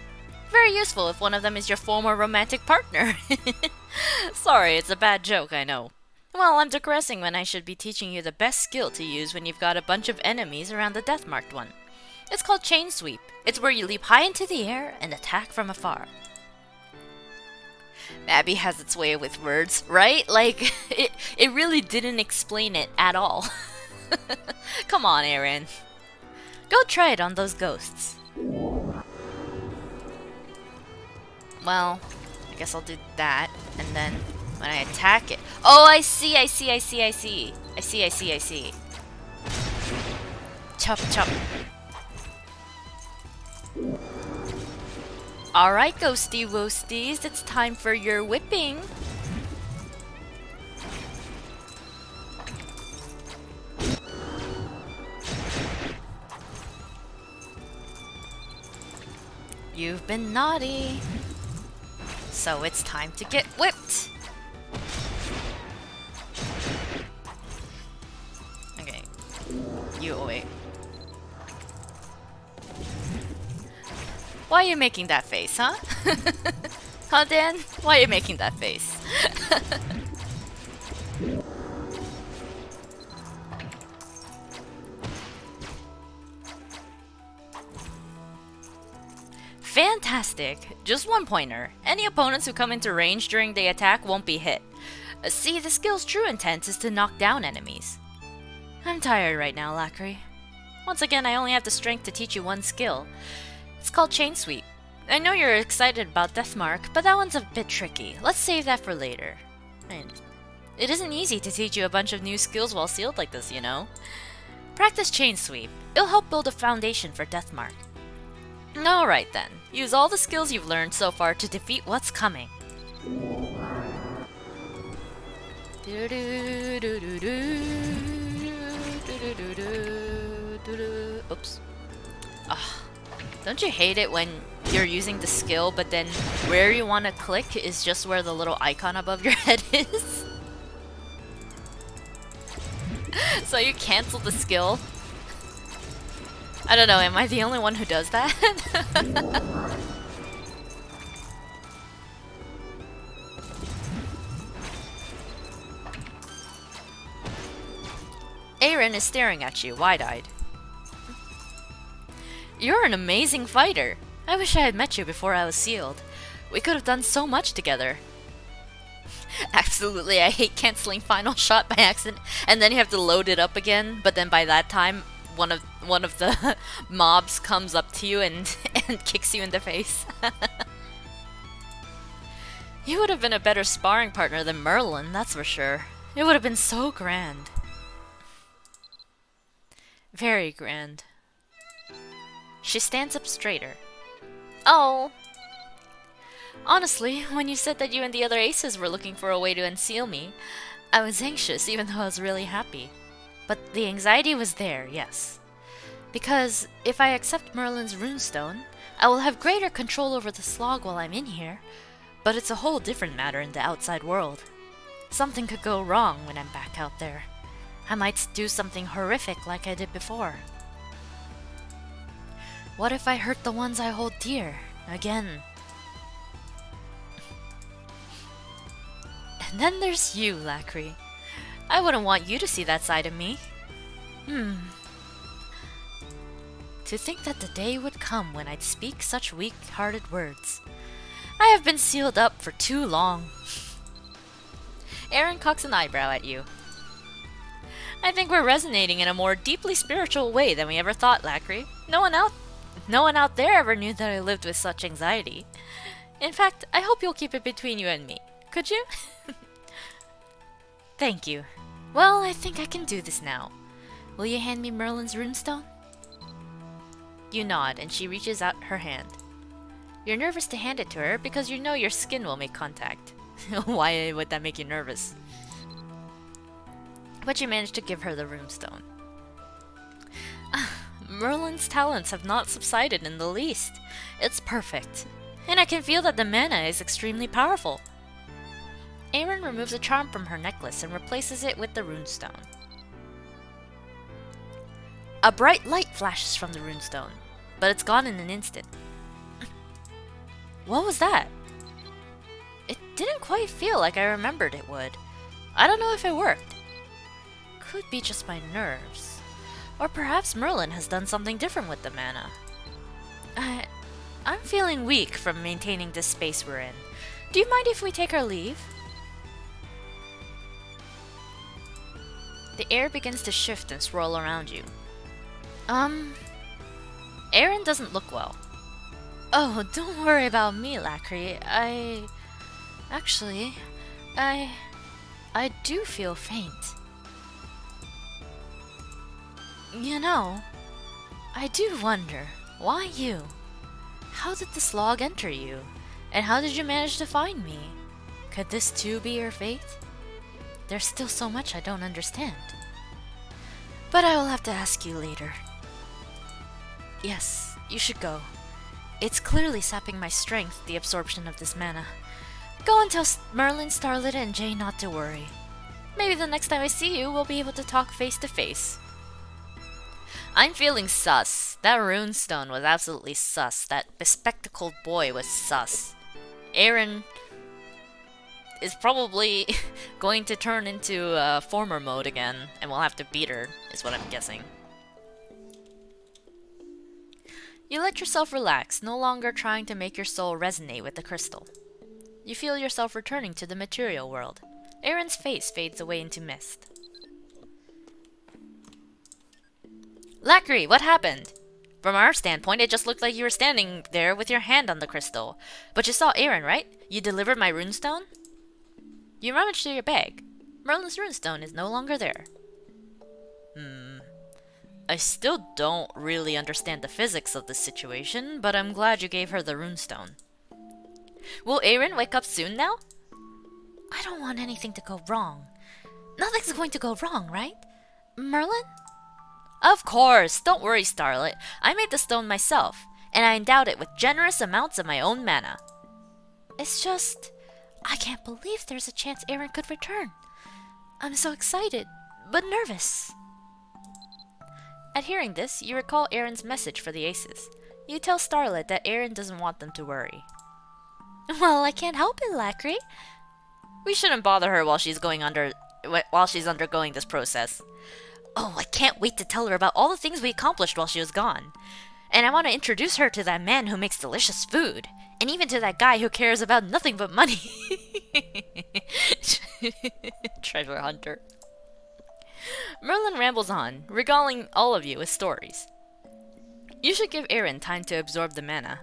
Very useful if one of them is your former romantic partner. Sorry, it's a bad joke, I know. Well, I'm digressing when I should be teaching you the best skill to use when you've got a bunch of enemies around the death-marked one. It's called Chain Sweep. It's where you leap high into the air and attack from afar. Abby has its way with words, right? Like, it really didn't explain it at all. Come on, Eiren. Go try it on those ghosts. Well, I guess I'll do that, and then when I attack it... Oh, I see. Chop, chop. Alright, ghosty woasties, it's time for your whipping. You've been naughty. So it's time to get whipped. Okay. You wait. Why are you making that face, huh? Huh, Dan? Why are you making that face? Fantastic! Just one pointer. Any opponents who come into range during the attack won't be hit. See, the skill's true intent is to knock down enemies. I'm tired right now, Lacri. Once again, I only have the strength to teach you one skill. It's called Chain Sweep. I know you're excited about Deathmark, but that one's a bit tricky. Let's save that for later. It isn't easy to teach you a bunch of new skills while sealed like this, you know? Practice Chain Sweep. It'll help build a foundation for Deathmark. Alright then. Use all the skills you've learned so far to defeat what's coming. Oops. Ah. Don't you hate it when you're using the skill, but then where you want to click is just where the little icon above your head is? So you cancel the skill? I don't know, am I the only one who does that? Eiren is staring at you, wide-eyed. You're an amazing fighter. I wish I had met you before I was sealed. We could have done so much together. Absolutely, I hate canceling final shot by accident, and then you have to load it up again, but then by that time, one of the mobs comes up to you and kicks you in the face. You would have been a better sparring partner than Merlin, that's for sure. It would have been so grand. Very grand. She stands up straighter. Oh! Honestly, when you said that you and the other aces were looking for a way to unseal me, I was anxious even though I was really happy. But the anxiety was there, yes. Because if I accept Merlin's runestone, I will have greater control over the slog while I'm in here. But it's a whole different matter in the outside world. Something could go wrong when I'm back out there. I might do something horrific like I did before. What if I hurt the ones I hold dear, again? And then there's you, Lacri. I wouldn't want you to see that side of me. To think that the day would come when I'd speak such weak-hearted words. I have been sealed up for too long. Eiren cocks an eyebrow at you. I think we're resonating in a more deeply spiritual way than we ever thought, Lacri. No one out there ever knew that I lived with such anxiety. In fact, I hope you'll keep it between you and me. Could you? Thank you. Well, I think I can do this now. Will you hand me Merlin's runestone? You nod, and she reaches out her hand. You're nervous to hand it to her because you know your skin will make contact. Why would that make you nervous? But you manage to give her the runestone. Merlin's talents have not subsided in the least. It's perfect. And I can feel that the mana is extremely powerful. Eiren removes a charm from her necklace and replaces it with the runestone. A bright light flashes from the runestone, but it's gone in an instant. What was that? It didn't quite feel like I remembered it would. I don't know if it worked. Could be just my nerves. Or perhaps Merlin has done something different with the mana. I'm feeling weak from maintaining this space we're in. Do you mind if we take our leave? The air begins to shift and swirl around you. Eiren doesn't look well. Oh, don't worry about me, Lacri. Actually, I do feel faint. You know, I do wonder, why you? How did the slog enter you? And how did you manage to find me? Could this too be your fate? There's still so much I don't understand. But I will have to ask you later. Yes, you should go. It's clearly sapping my strength, the absorption of this mana. Go and tell Merlin, Starlit, and Jay not to worry. Maybe the next time I see you, we'll be able to talk face to face. I'm feeling sus. That runestone was absolutely sus. That bespectacled boy was sus. Eiren is probably going to turn into former mode again, and we'll have to beat her, is what I'm guessing. You let yourself relax, no longer trying to make your soul resonate with the crystal. You feel yourself returning to the material world. Eiren's face fades away into mist. Lacri, what happened? From our standpoint, it just looked like you were standing there with your hand on the crystal. But you saw Eiren, right? You delivered my runestone? You rummaged through your bag. Merlin's runestone is no longer there. I still don't really understand the physics of this situation, but I'm glad you gave her the runestone. Will Eiren wake up soon now? I don't want anything to go wrong. Nothing's going to go wrong, right? Merlin? Of course! Don't worry, Starlit. I made the stone myself, and I endowed it with generous amounts of my own mana. It's just, I can't believe there's a chance Eiren could return. I'm so excited, but nervous. At hearing this, you recall Eiren's message for the Aces. You tell Starlit that Eiren doesn't want them to worry. Well, I can't help it, Lacri. We shouldn't bother her while she's undergoing this process. Oh, I can't wait to tell her about all the things we accomplished while she was gone. And I want to introduce her to that man who makes delicious food. And even to that guy who cares about nothing but money. Treasure hunter. Merlin rambles on, regaling all of you with stories. You should give Eiren time to absorb the mana.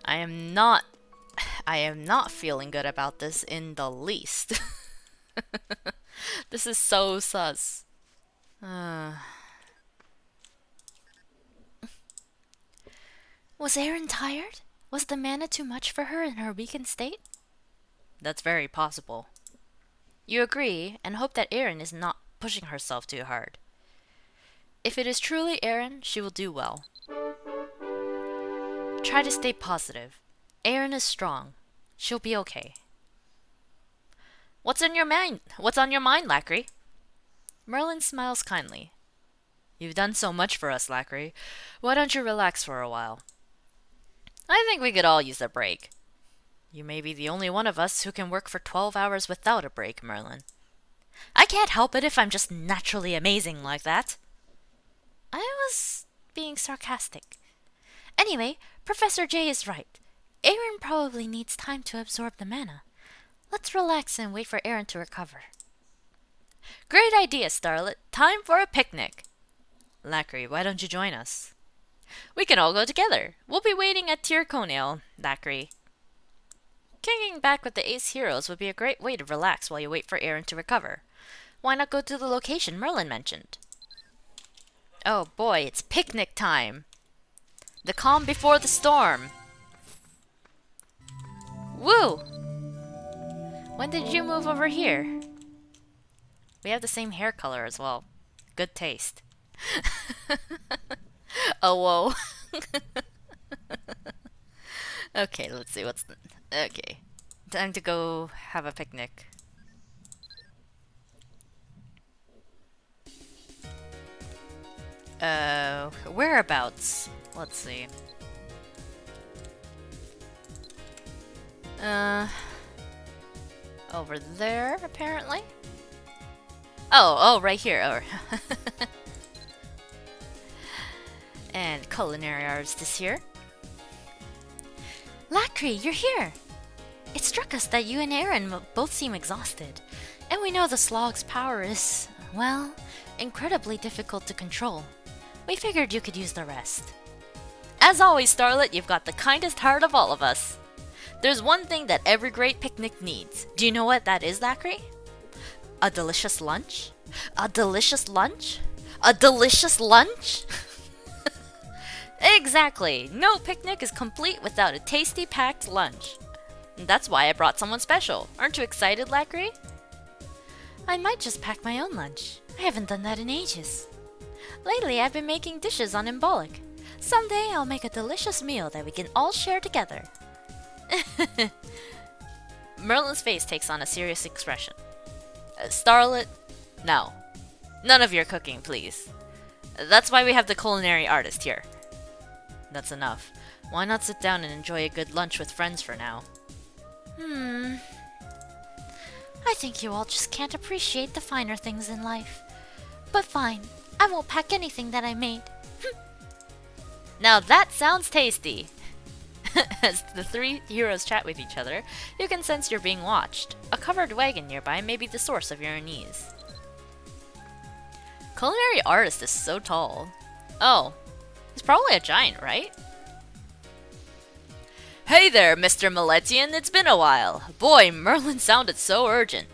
I am not feeling good about this in the least. This is so sus. Was Eiren tired? Was the mana too much for her in her weakened state? That's very possible. You agree, and hope that Eiren is not pushing herself too hard. If it is truly Eiren, she will do well. Try to stay positive. Eiren is strong. She'll be okay. What's on your mind, Lacri? Merlin smiles kindly. You've done so much for us, Lacri. Why don't you relax for a while? I think we could all use a break. You may be the only one of us who can work for 12 hours without a break, Merlin. I can't help it if I'm just naturally amazing like that. I was being sarcastic. Anyway, Professor J is right. Eiren probably needs time to absorb the mana. Let's relax and wait for Eiren to recover. Great idea, Starlit. Time for a picnic. Lacri, why don't you join us? We can all go together. We'll be waiting at Tyrconale, Lacri. Kicking back with the Ace Heroes would be a great way to relax while you wait for Eiren to recover. Why not go to the location Merlin mentioned? Oh boy, it's picnic time. The calm before the storm. Woo! When did you move over here? We have the same hair color as well. Good taste. Oh, whoa. Okay, let's see what's okay. Time to go have a picnic. Whereabouts? Let's see. Uh, over there, apparently. Oh, right here. Oh. And culinary artist is here. Lacri, you're here! It struck us that you and Eiren both seem exhausted, and we know the slog's power is, well, incredibly difficult to control. We figured you could use the rest. As always, Starlet, you've got the kindest heart of all of us. There's one thing that every great picnic needs. Do you know what that is, Lacri? A delicious lunch? A delicious lunch? A delicious lunch? Exactly. No picnic is complete without a tasty packed lunch. And that's why I brought someone special. Aren't you excited, Lacri? I might just pack my own lunch. I haven't done that in ages. Lately, I've been making dishes on Embolic. Someday, I'll make a delicious meal that we can all share together. Merlin's face takes on a serious expression. Starlet, no. None of your cooking, please. That's why we have the culinary artist here. That's enough. Why not sit down and enjoy a good lunch with friends for now? I think you all just can't appreciate the finer things in life. But fine, I won't pack anything that I made. Now that sounds tasty! As the three heroes chat with each other, you can sense you're being watched. A covered wagon nearby may be the source of your unease. Culinary artist is so tall. Oh, he's probably a giant, right? Hey there, Mr. Miletian, it's been a while. Boy, Merlin sounded so urgent.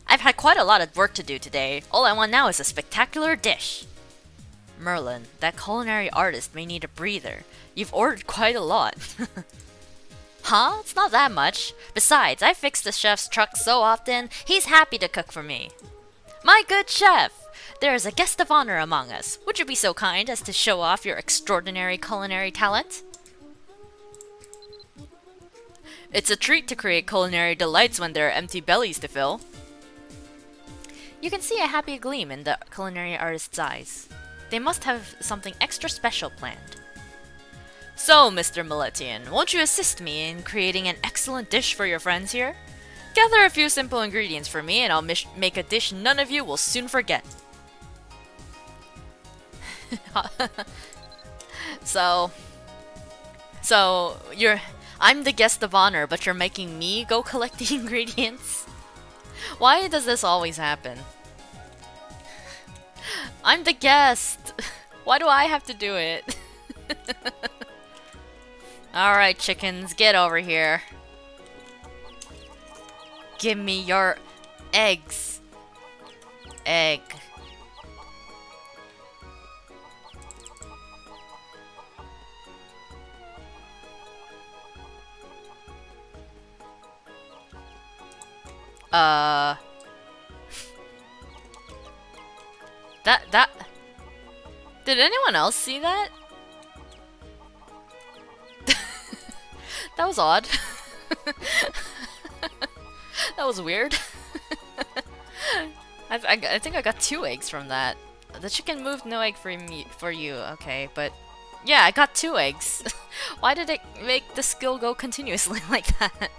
I've had quite a lot of work to do today. All I want now is a spectacular dish. Merlin, that culinary artist may need a breather. You've ordered quite a lot. Huh? It's not that much. Besides, I fix the chef's truck so often, he's happy to cook for me. My good chef! There is a guest of honor among us. Would you be so kind as to show off your extraordinary culinary talent? It's a treat to create culinary delights when there are empty bellies to fill. You can see a happy gleam in the culinary artist's eyes. They must have something extra special planned. So, Mr. Miletian, won't you assist me in creating an excellent dish for your friends here? Gather a few simple ingredients for me and I'll make a dish none of you will soon forget. So I'm the guest of honor, but you're making me go collect the ingredients? Why does this always happen? I'm the guest! Why do I have to do it? Alright, chickens, get over here. Give me your eggs. Egg. That... Did anyone else see that? That was odd. That was weird. I think I got 2 eggs from that. The chicken moved no egg for you, okay, but... Yeah, I got 2 eggs. Why did it make the skill go continuously like that?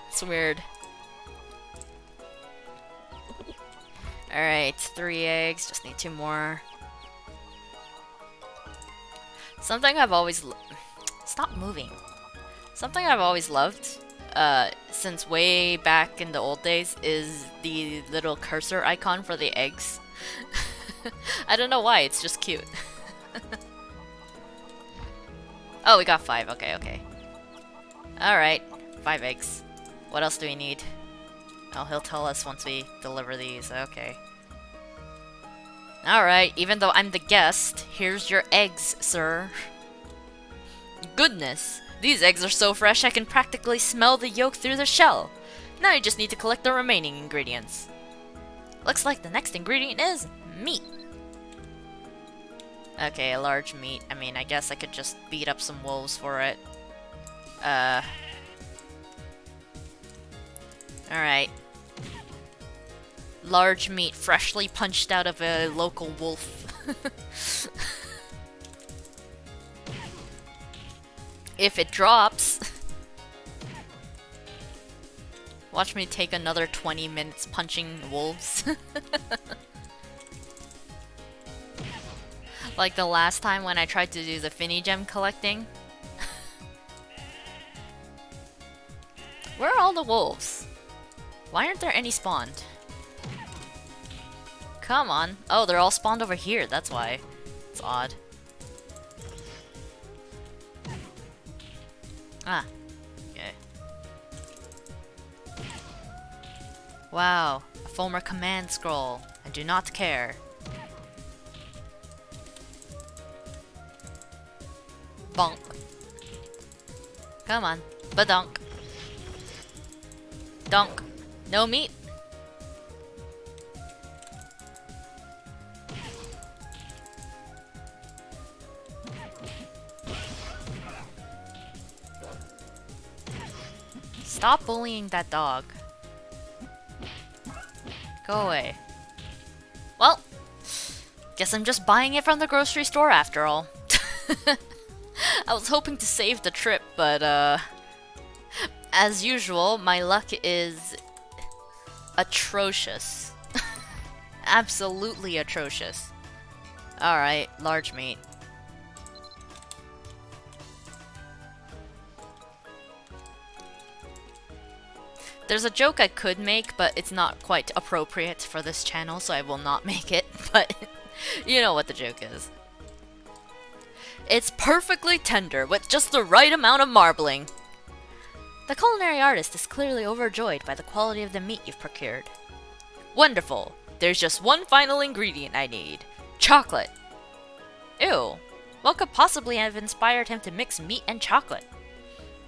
It's weird. Alright, 3 eggs, just need 2 more. Something I've always Stop moving. Something I've always loved, since way back in the old days, is the little cursor icon for the eggs. I don't know why, it's just cute. Oh, we got 5, okay. Alright, 5 eggs. What else do we need? Oh, he'll tell us once we deliver these, okay. Alright, even though I'm the guest, here's your eggs, sir. Goodness! These eggs are so fresh I can practically smell the yolk through the shell. Now you just need to collect the remaining ingredients. Looks like the next ingredient is meat. Okay, a large meat. I mean, I guess I could just beat up some wolves for it. Uh. Alright. Large meat freshly punched out of a local wolf. If it drops. Watch me take another 20 minutes punching wolves. Like the last time when I tried to do the Finny gem collecting. Where are all the wolves? Why aren't there any spawned? Come on. Oh, they're all spawned over here, that's why. It's odd. Ah. Okay. Wow. A former command scroll. I do not care. Bonk. Come on. Badonk. Donk. No meat. Stop bullying that dog. Go away. Well, guess I'm just buying it from the grocery store after all. I was hoping to save the trip, but as usual, my luck is atrocious. Absolutely atrocious. Alright, large meat. There's a joke I could make, but it's not quite appropriate for this channel, so I will not make it, but you know what the joke is. It's perfectly tender, with just the right amount of marbling. The culinary artist is clearly overjoyed by the quality of the meat you've procured. Wonderful! There's just one final ingredient I need. Chocolate! Ew. What could possibly have inspired him to mix meat and chocolate?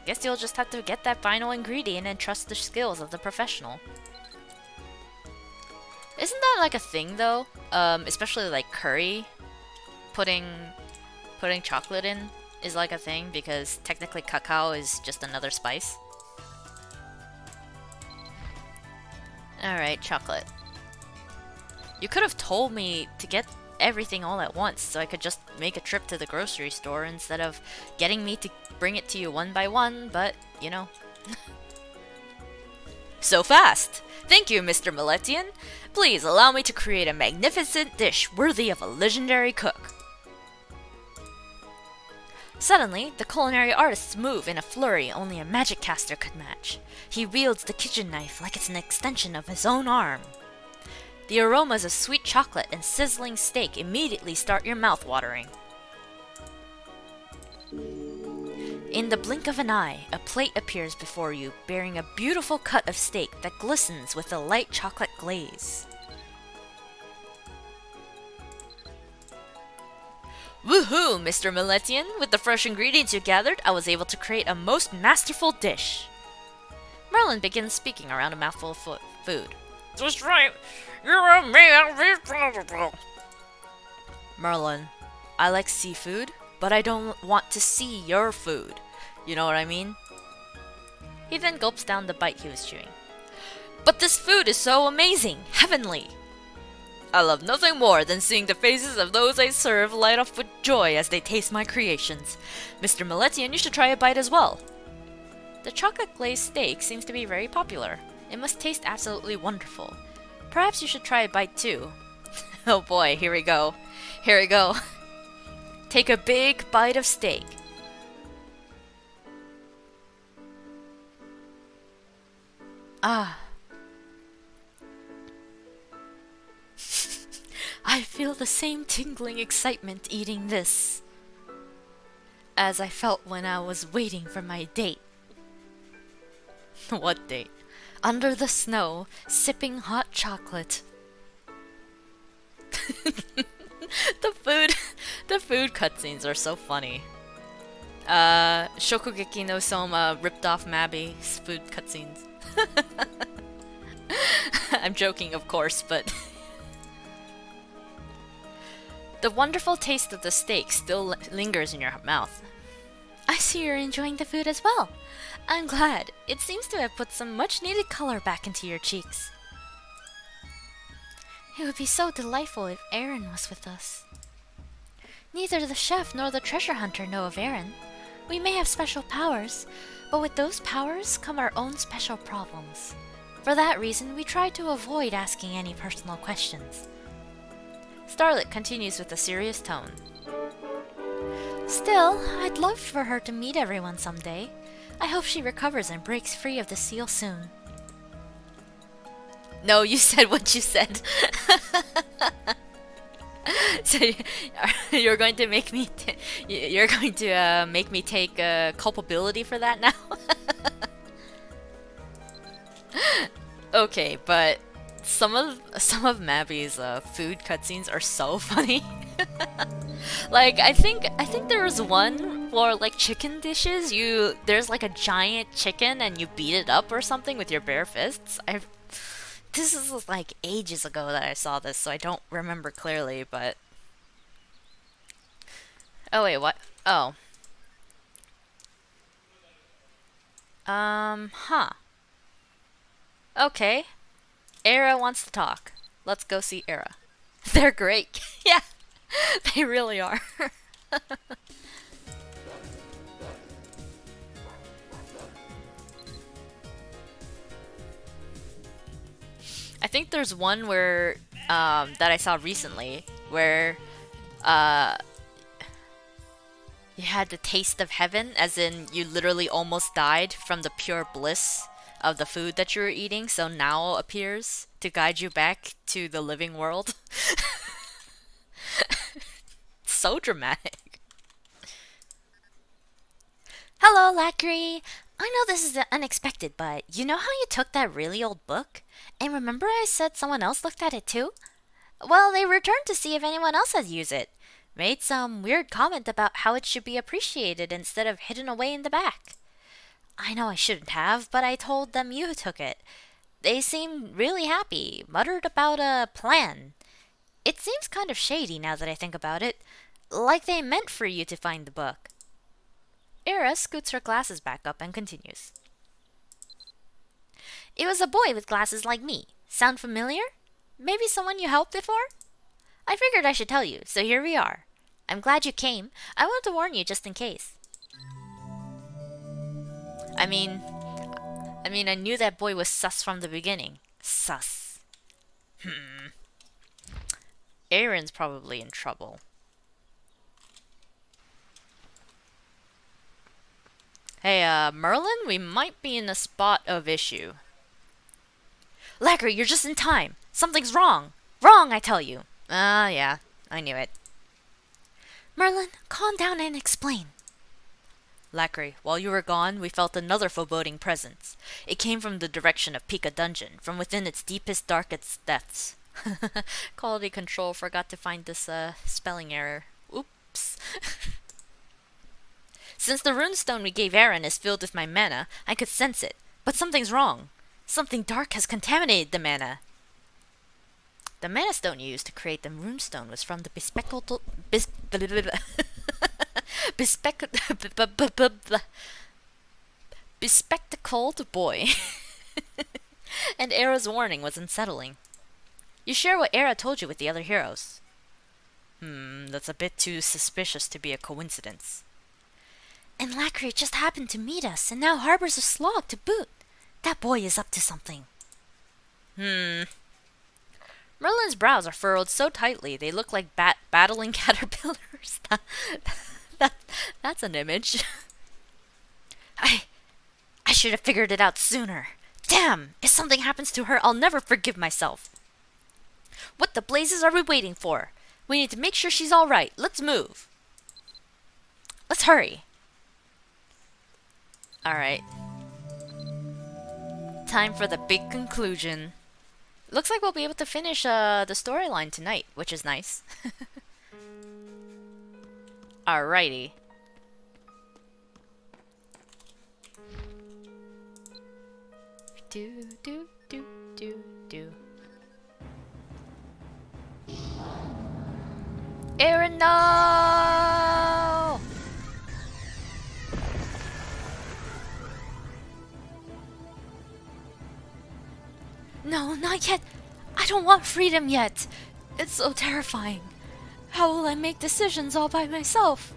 Guess you'll just have to get that final ingredient and trust the skills of the professional. Isn't that like a thing though? Especially like curry? Putting chocolate in is like a thing because technically cacao is just another spice. Alright, chocolate. You could have told me to get everything all at once so I could just make a trip to the grocery store instead of getting me to bring it to you one by one, but, you know. So fast! Thank you, Mr. Miletian. Please allow me to create a magnificent dish worthy of a legendary cook. Suddenly, the culinary artist's move in a flurry only a magic caster could match. He wields the kitchen knife like it's an extension of his own arm. The aromas of sweet chocolate and sizzling steak immediately start your mouth watering. In the blink of an eye, a plate appears before you, bearing a beautiful cut of steak that glistens with a light chocolate glaze. Woohoo, Mr. Miletian! With the fresh ingredients you gathered, I was able to create a most masterful dish. Merlin begins speaking around a mouthful of food. That's right! You're a man! Merlin, I like seafood, but I don't want to see your food. You know what I mean? He then gulps down the bite he was chewing. But this food is so amazing! Heavenly! I love nothing more than seeing the faces of those I serve light up with joy as they taste my creations. Mr. Miletian, you should try a bite as well. The chocolate glazed steak seems to be very popular. It must taste absolutely wonderful. Perhaps you should try a bite too. Oh boy, here we go. Here we go. Take a big bite of steak. Ah. I feel the same tingling excitement eating this as I felt when I was waiting for my date. What date? Under the snow, sipping hot chocolate. The food cutscenes are so funny. Shokugeki no Soma ripped off Mabi's food cutscenes. I'm joking, of course, but the wonderful taste of the steak still lingers in your mouth. I see you're enjoying the food as well. I'm glad. It seems to have put some much-needed color back into your cheeks. It would be so delightful if Eiren was with us. Neither the chef nor the treasure hunter know of Eiren. We may have special powers, but with those powers come our own special problems. For that reason, we try to avoid asking any personal questions. Starlet continues with a serious tone. Still, I'd love for her to meet everyone someday. I hope she recovers and breaks free of the seal soon. No, you said what you said. So you're going to make me make me take culpability for that now? Okay, but some of Mabi's food cutscenes are so funny. Like I think there was one for like chicken dishes. There's like a giant chicken and you beat it up or something with your bare fists. This is like ages ago that I saw this, so I don't remember clearly, but... Oh wait, what? Oh. Huh. Okay. Era wants to talk. Let's go see Era. They're great. Yeah, they really are. I think there's one where that I saw recently where you had the taste of heaven, as in you literally almost died from the pure bliss of the food that you were eating, so now appears to guide you back to the living world. So dramatic. Hello, Lacri! I know this is unexpected, but you know how you took that really old book? And remember I said someone else looked at it too? Well, they returned to see if anyone else had used it. Made some weird comment about how it should be appreciated instead of hidden away in the back. I know I shouldn't have, but I told them you took it. They seemed really happy, muttered about a plan. It seems kind of shady now that I think about it, like they meant for you to find the book. Era scoots her glasses back up and continues. It was a boy with glasses like me. Sound familiar? Maybe someone you helped before? I figured I should tell you, so here we are. I'm glad you came. I wanted to warn you just in case. I mean, I knew that boy was sus from the beginning. Sus. Eiren's probably in trouble. Hey, Merlin, we might be in a spot of issue. Lacri, you're just in time. Something's wrong. Wrong, I tell you. Yeah, I knew it. Merlin, calm down and explain. Lacri, while you were gone, we felt another foreboding presence. It came from the direction of Pika Dungeon, from within its deepest, darkest depths. Quality control forgot to find this, spelling error. Oops. Since the runestone we gave Eiren is filled with my mana, I could sense it. But something's wrong. Something dark has contaminated the mana. The mana stone you used to create the runestone was from the bespectacled boy. And Era's warning was unsettling. You share what Era told you with the other heroes. That's a bit too suspicious to be a coincidence. And Lacri just happened to meet us and now harbors a slog to boot. That boy is up to something. Merlin's brows are furrowed so tightly they look like battling caterpillars. That's an image. I should have figured it out sooner. Damn! If something happens to her, I'll never forgive myself. What the blazes are we waiting for? We need to make sure she's alright. Let's move. Let's hurry. Alright. Time for the big conclusion. Looks like we'll be able to finish the storyline tonight, which is nice. Alrighty. Do do do do do. Eiren, no! No, not yet. I don't want freedom yet. It's so terrifying. How will I make decisions all by myself?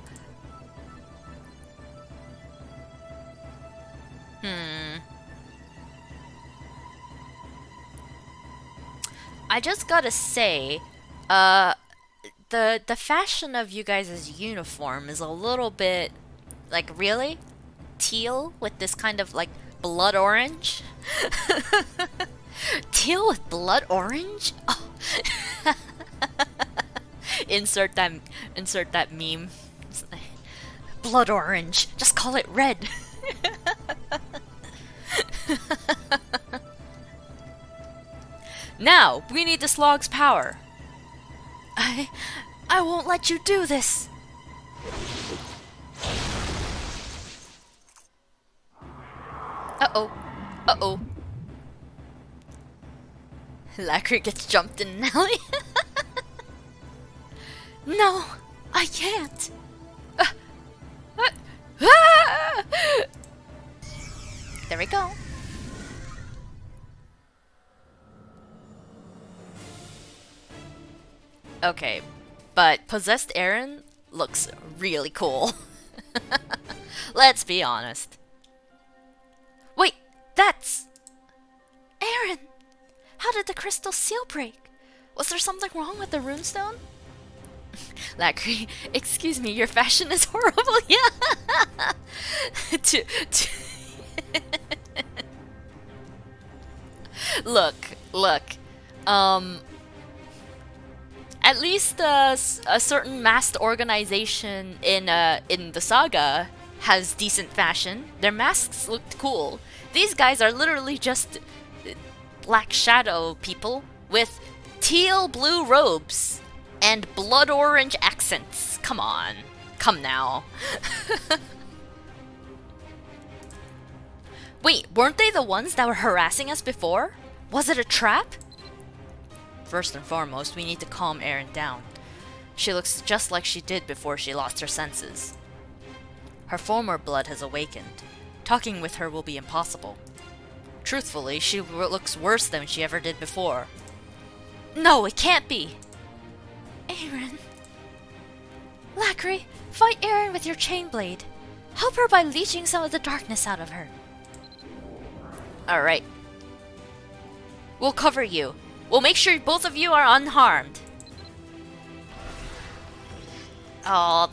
I just gotta say, the fashion of you guys' uniform is a little bit, like, really? Teal with this kind of, like, blood orange? Teal with blood orange? Oh. insert that meme. Blood orange. Just call it red. Now, we need the slog's power. I won't let you do this. Uh-oh. Uh-oh. Lacri gets jumped in an alley. No, I can't. There we go. Okay, but possessed Eiren looks really cool. Let's be honest. Wait, that's... Eiren! How did the crystal seal break? Was there something wrong with the runestone? Lacri, excuse me, your fashion is horrible. Yeah. Look. At least a certain masked organization in the saga has decent fashion. Their masks looked cool. These guys are literally just Black Shadow people with teal blue robes and blood orange accents. Come on. Come now. Wait, weren't they the ones that were harassing us before? Was it a trap? First and foremost, we need to calm Eiren down. She looks just like she did before she lost her senses. Her former blood has awakened. Talking with her will be impossible. Truthfully, she looks worse than she ever did before. No, it can't be! Eiren. Lacri, fight Eiren with your chain blade. Help her by leeching some of the darkness out of her. Alright. We'll cover you. We'll make sure both of you are unharmed. Oh.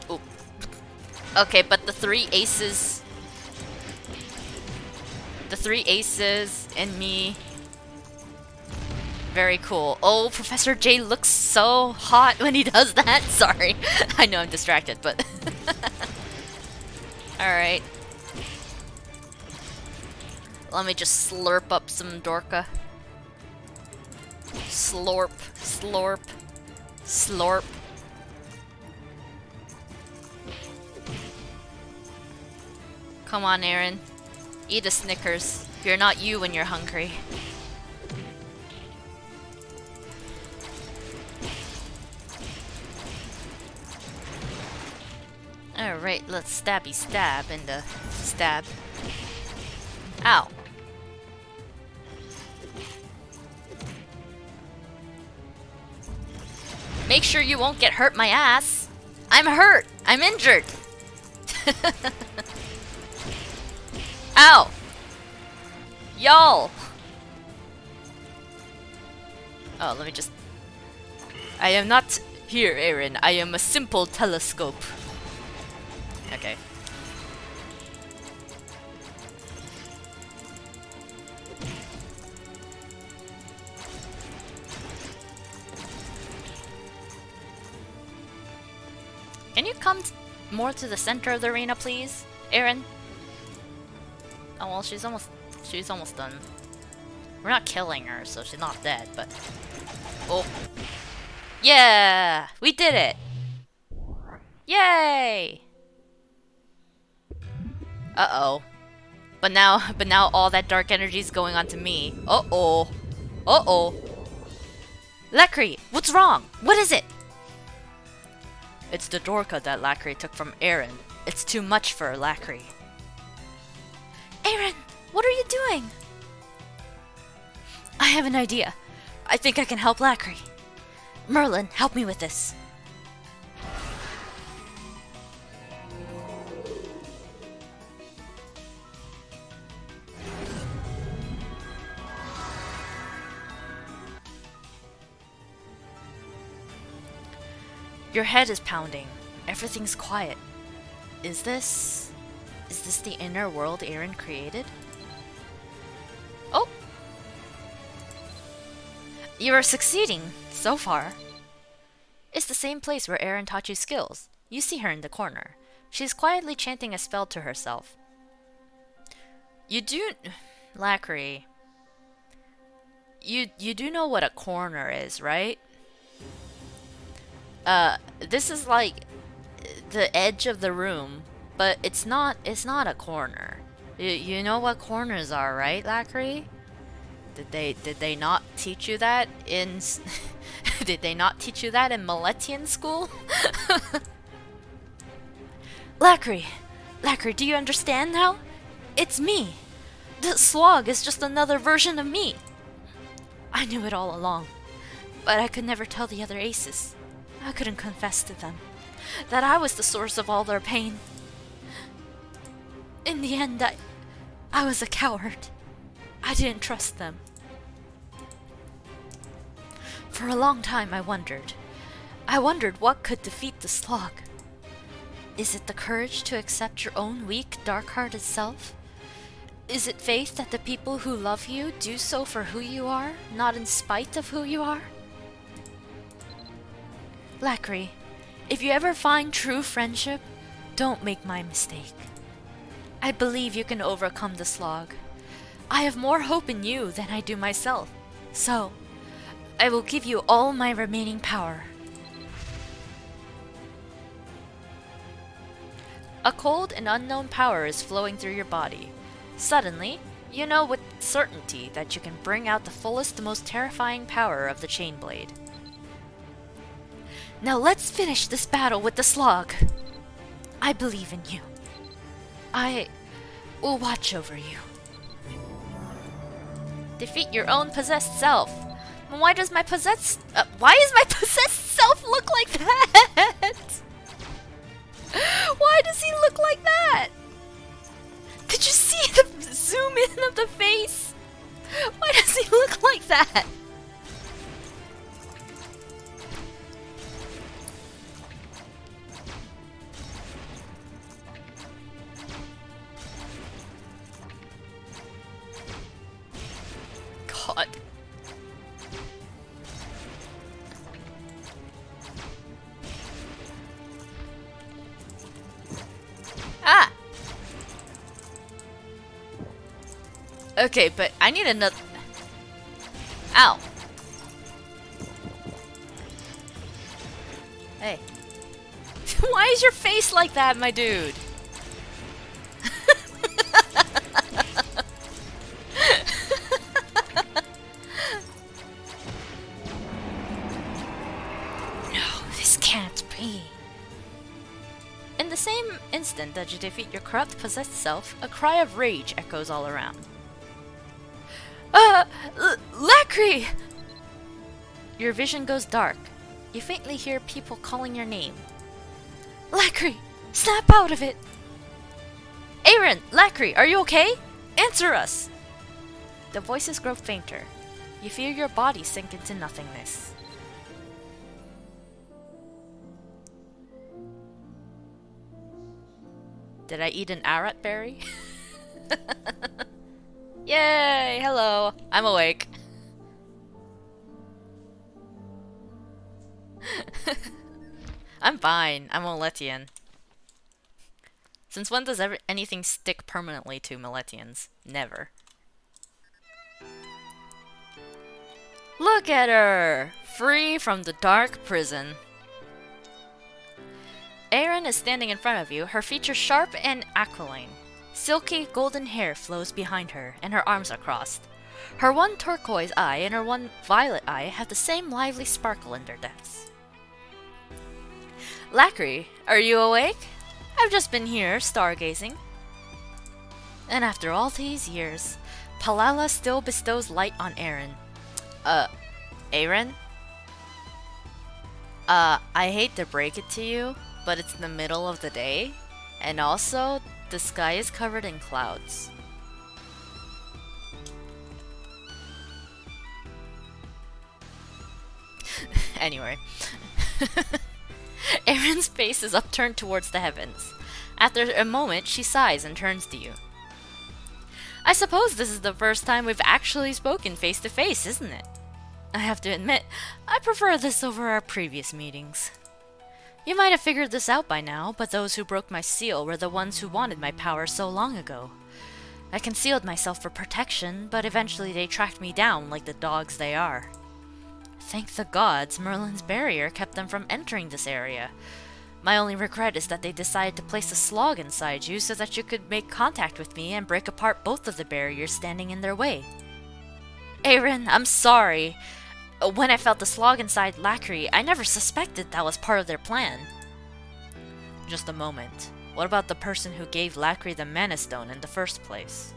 Ooh. Okay, but the three aces and me. Very cool. Oh, Professor J looks so hot when he does that. Sorry. I know I'm distracted, but... Alright. Let me just slurp up some Dorka. Slorp, slorp, slorp. Come on, Eiren. Eat a Snickers. You're not you when you're hungry. Alright, let's stabby stab in the stab. Ow. Make sure you won't get hurt my ass. I'm hurt. I'm injured. Ow. Y'all. Oh, let me just... I am not here, Eiren. I am a simple telescope. Okay. Can you come more to the center of the arena, please, Eiren? Oh well, she's almost done. We're not killing her, so she's not dead, but... Oh. Yeah! We did it! Yay! Uh-oh. But now all that dark energy is going on to me. Uh-oh. Uh-oh. Lacri, what's wrong? What is it? It's the Dorka that Lacri took from Eiren. It's too much for Lacri. Eiren, what are you doing? I have an idea. I think I can help Lacri. Merlin, help me with this. Your head is pounding. Everything's quiet. Is this the inner world Eiren created? Oh! You are succeeding, so far. It's the same place where Eiren taught you skills. You see her in the corner. She's quietly chanting a spell to herself. You do... Lacri... You do know what a corner is, right? This is like the edge of the room, but it's not a corner. You know what corners are, right, Lacri? Did they not teach you that in did they not teach you that in Miletian school? Lacri, do you understand now? It's me. The slog is just another version of me. I knew it all along, but I could never tell the other aces. I couldn't confess to them that I was the source of all their pain. In the end, I was a coward. I didn't trust them. For a long time, I wondered what could defeat the slog. Is it the courage to accept your own weak, dark-hearted self? Is it faith that the people who love you do so for who you are, not in spite of who you are? Lacri, if you ever find true friendship, don't make my mistake. I believe you can overcome the slog. I have more hope in you than I do myself, so I will give you all my remaining power. A cold and unknown power is flowing through your body. Suddenly, you know with certainty that you can bring out the fullest, most terrifying power of the Chain Blade. Now let's finish this battle with the slog. I believe in you. I will watch over you. Defeat your own possessed self. Why is my possessed self look like that? Why does he look like that? Did you see the zoom in of the face? Why does he look like that? God. Ah! Okay, but I need another... Ow. Hey. Why is your face like that, my dude? In the same instant that you defeat your corrupt possessed self, a cry of rage echoes all around. Lacri! Your vision goes dark. You faintly hear people calling your name. Lacri! Snap out of it! Eiren! Lacri, are you okay? Answer us! The voices grow fainter. You feel your body sink into nothingness. Did I eat an arrot berry? Yay! Hello! I'm awake. I'm fine. I'm Miletian. Since when does anything stick permanently to Miletians? Never. Look at her! Free from the dark prison. Eiren is standing in front of you, her features sharp and aquiline. Silky golden hair flows behind her, and her arms are crossed. Her one turquoise eye and her one violet eye have the same lively sparkle in their depths. Lacri, are you awake? I've just been here, stargazing. And after all these years, Palala still bestows light on Eiren. Uh, Eiren? I hate to break it to you, but it's the middle of the day, and also, the sky is covered in clouds. Anyway. Eiren's face is upturned towards the heavens. After a moment, she sighs and turns to you. I suppose this is the first time we've actually spoken face to face, isn't it? I have to admit, I prefer this over our previous meetings. You might have figured this out by now, but those who broke my seal were the ones who wanted my power so long ago. I concealed myself for protection, but eventually they tracked me down like the dogs they are. Thank the gods, Merlin's barrier kept them from entering this area. My only regret is that they decided to place a slog inside you so that you could make contact with me and break apart both of the barriers standing in their way. Eiren, I'm sorry. When I felt the slog inside Lacri, I never suspected that was part of their plan. Just a moment. What about the person who gave Lacri the Mana Stone in the first place?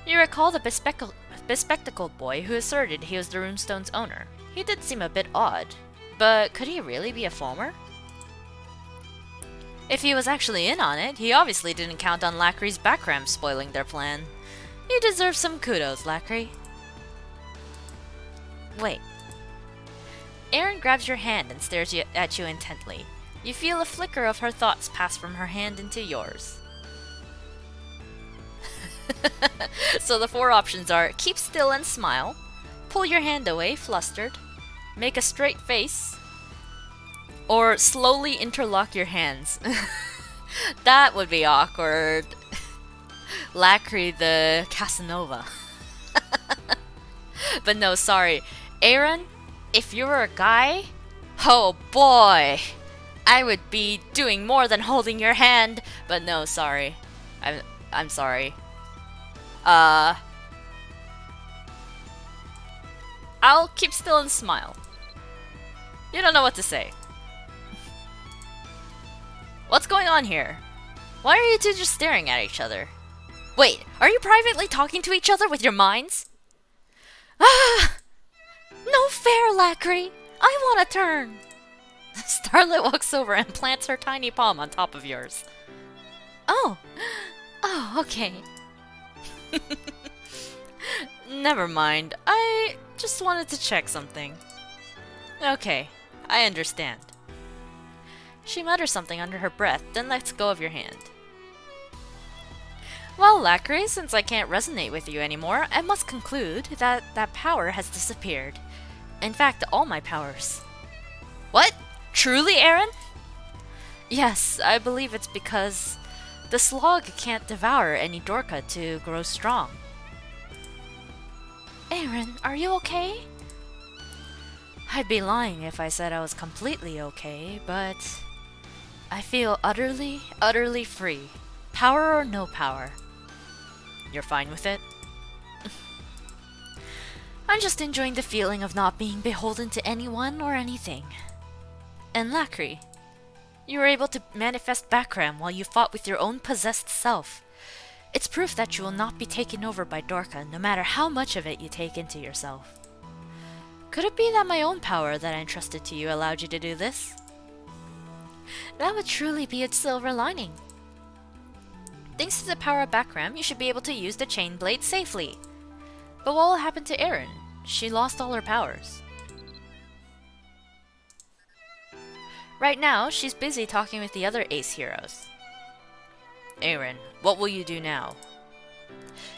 You recall the bespectacled boy who asserted he was the runestone's owner. He did seem a bit odd, but could he really be a Foamer? If he was actually in on it, he obviously didn't count on Lacri's backram spoiling their plan. You deserve some kudos, Lacri. Wait. Eiren grabs your hand and stares at you intently. You feel a flicker of her thoughts pass from her hand into yours. So the 4 options are keep still and smile, pull your hand away, flustered, make a straight face, or slowly interlock your hands. That would be awkward. Lacri the Casanova. But no, sorry. Eiren, if you were a guy, oh boy, I would be doing more than holding your hand. But no, sorry. I'm sorry. I'll keep still and smile. You don't know what to say. What's going on here? Why are you two just staring at each other? Wait, are you privately talking to each other with your minds? Ah! No fair, Lacri! I want a turn! Starlet walks over and plants her tiny palm on top of yours. Oh! Oh, okay. Never mind. I just wanted to check something. Okay, I understand. She mutters something under her breath, then lets go of your hand. Well, Lacri, since I can't resonate with you anymore, I must conclude that that power has disappeared. In fact, all my powers. What? Truly, Eiren? Yes, I believe it's because the slog can't devour any Dorka to grow strong. Eiren, are you okay? I'd be lying if I said I was completely okay, but I feel utterly, utterly free. Power or no power. You're fine with it? I'm just enjoying the feeling of not being beholden to anyone or anything. And Lacri, you were able to manifest Bakram while you fought with your own possessed self. It's proof that you will not be taken over by Dorka, no matter how much of it you take into yourself. Could it be that my own power that I entrusted to you allowed you to do this? That would truly be its silver lining. Thanks to the power of Bakram, you should be able to use the chain blade safely. But what will happen to Eiren? She lost all her powers. Right now, she's busy talking with the other ace heroes. Eiren, what will you do now?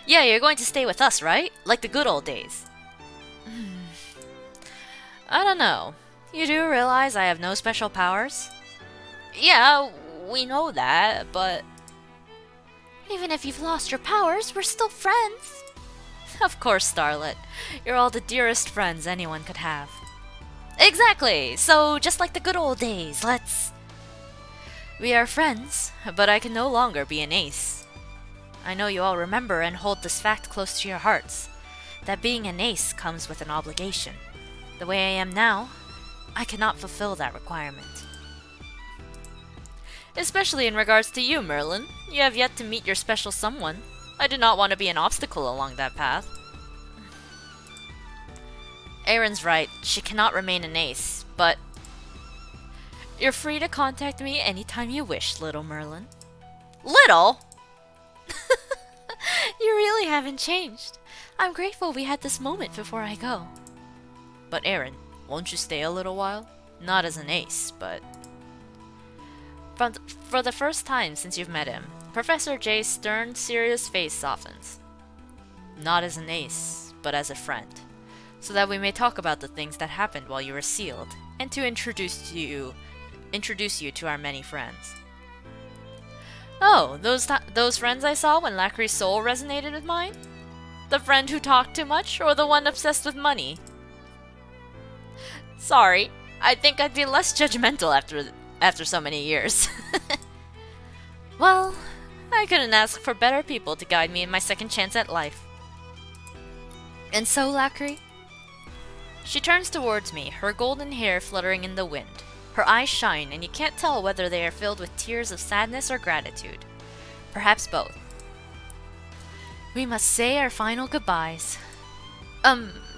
Yeah, you're going to stay with us, right? Like the good old days. I don't know. You do realize I have no special powers? Yeah, we know that, but... Even if you've lost your powers, we're still friends. Of course, Starlet. You're all the dearest friends anyone could have. Exactly! So, just like the good old days, let's... We are friends, but I can no longer be an ace. I know you all remember and hold this fact close to your hearts, that being an ace comes with an obligation. The way I am now, I cannot fulfill that requirement. Especially in regards to you, Merlin. You have yet to meet your special someone. I do not want to be an obstacle along that path. Aaron's right. She cannot remain an ace, but you're free to contact me anytime you wish, little Merlin. Little? You really haven't changed. I'm grateful we had this moment before I go. But Aaron, won't you stay a little while? Not as an ace, but... For the first time since you've met him, Professor J's stern, serious face softens. Not as an ace, but as a friend. So that we may talk about the things that happened while you were sealed, and to introduce you to our many friends. Oh, those friends I saw when Lacri's soul resonated with mine? The friend who talked too much, or the one obsessed with money? Sorry, I think I'd be less judgmental after so many years. Well, I couldn't ask for better people to guide me in my second chance at life. And so, Lacri? She turns towards me, her golden hair fluttering in the wind. Her eyes shine, and you can't tell whether they are filled with tears of sadness or gratitude. Perhaps both. We must say our final goodbyes.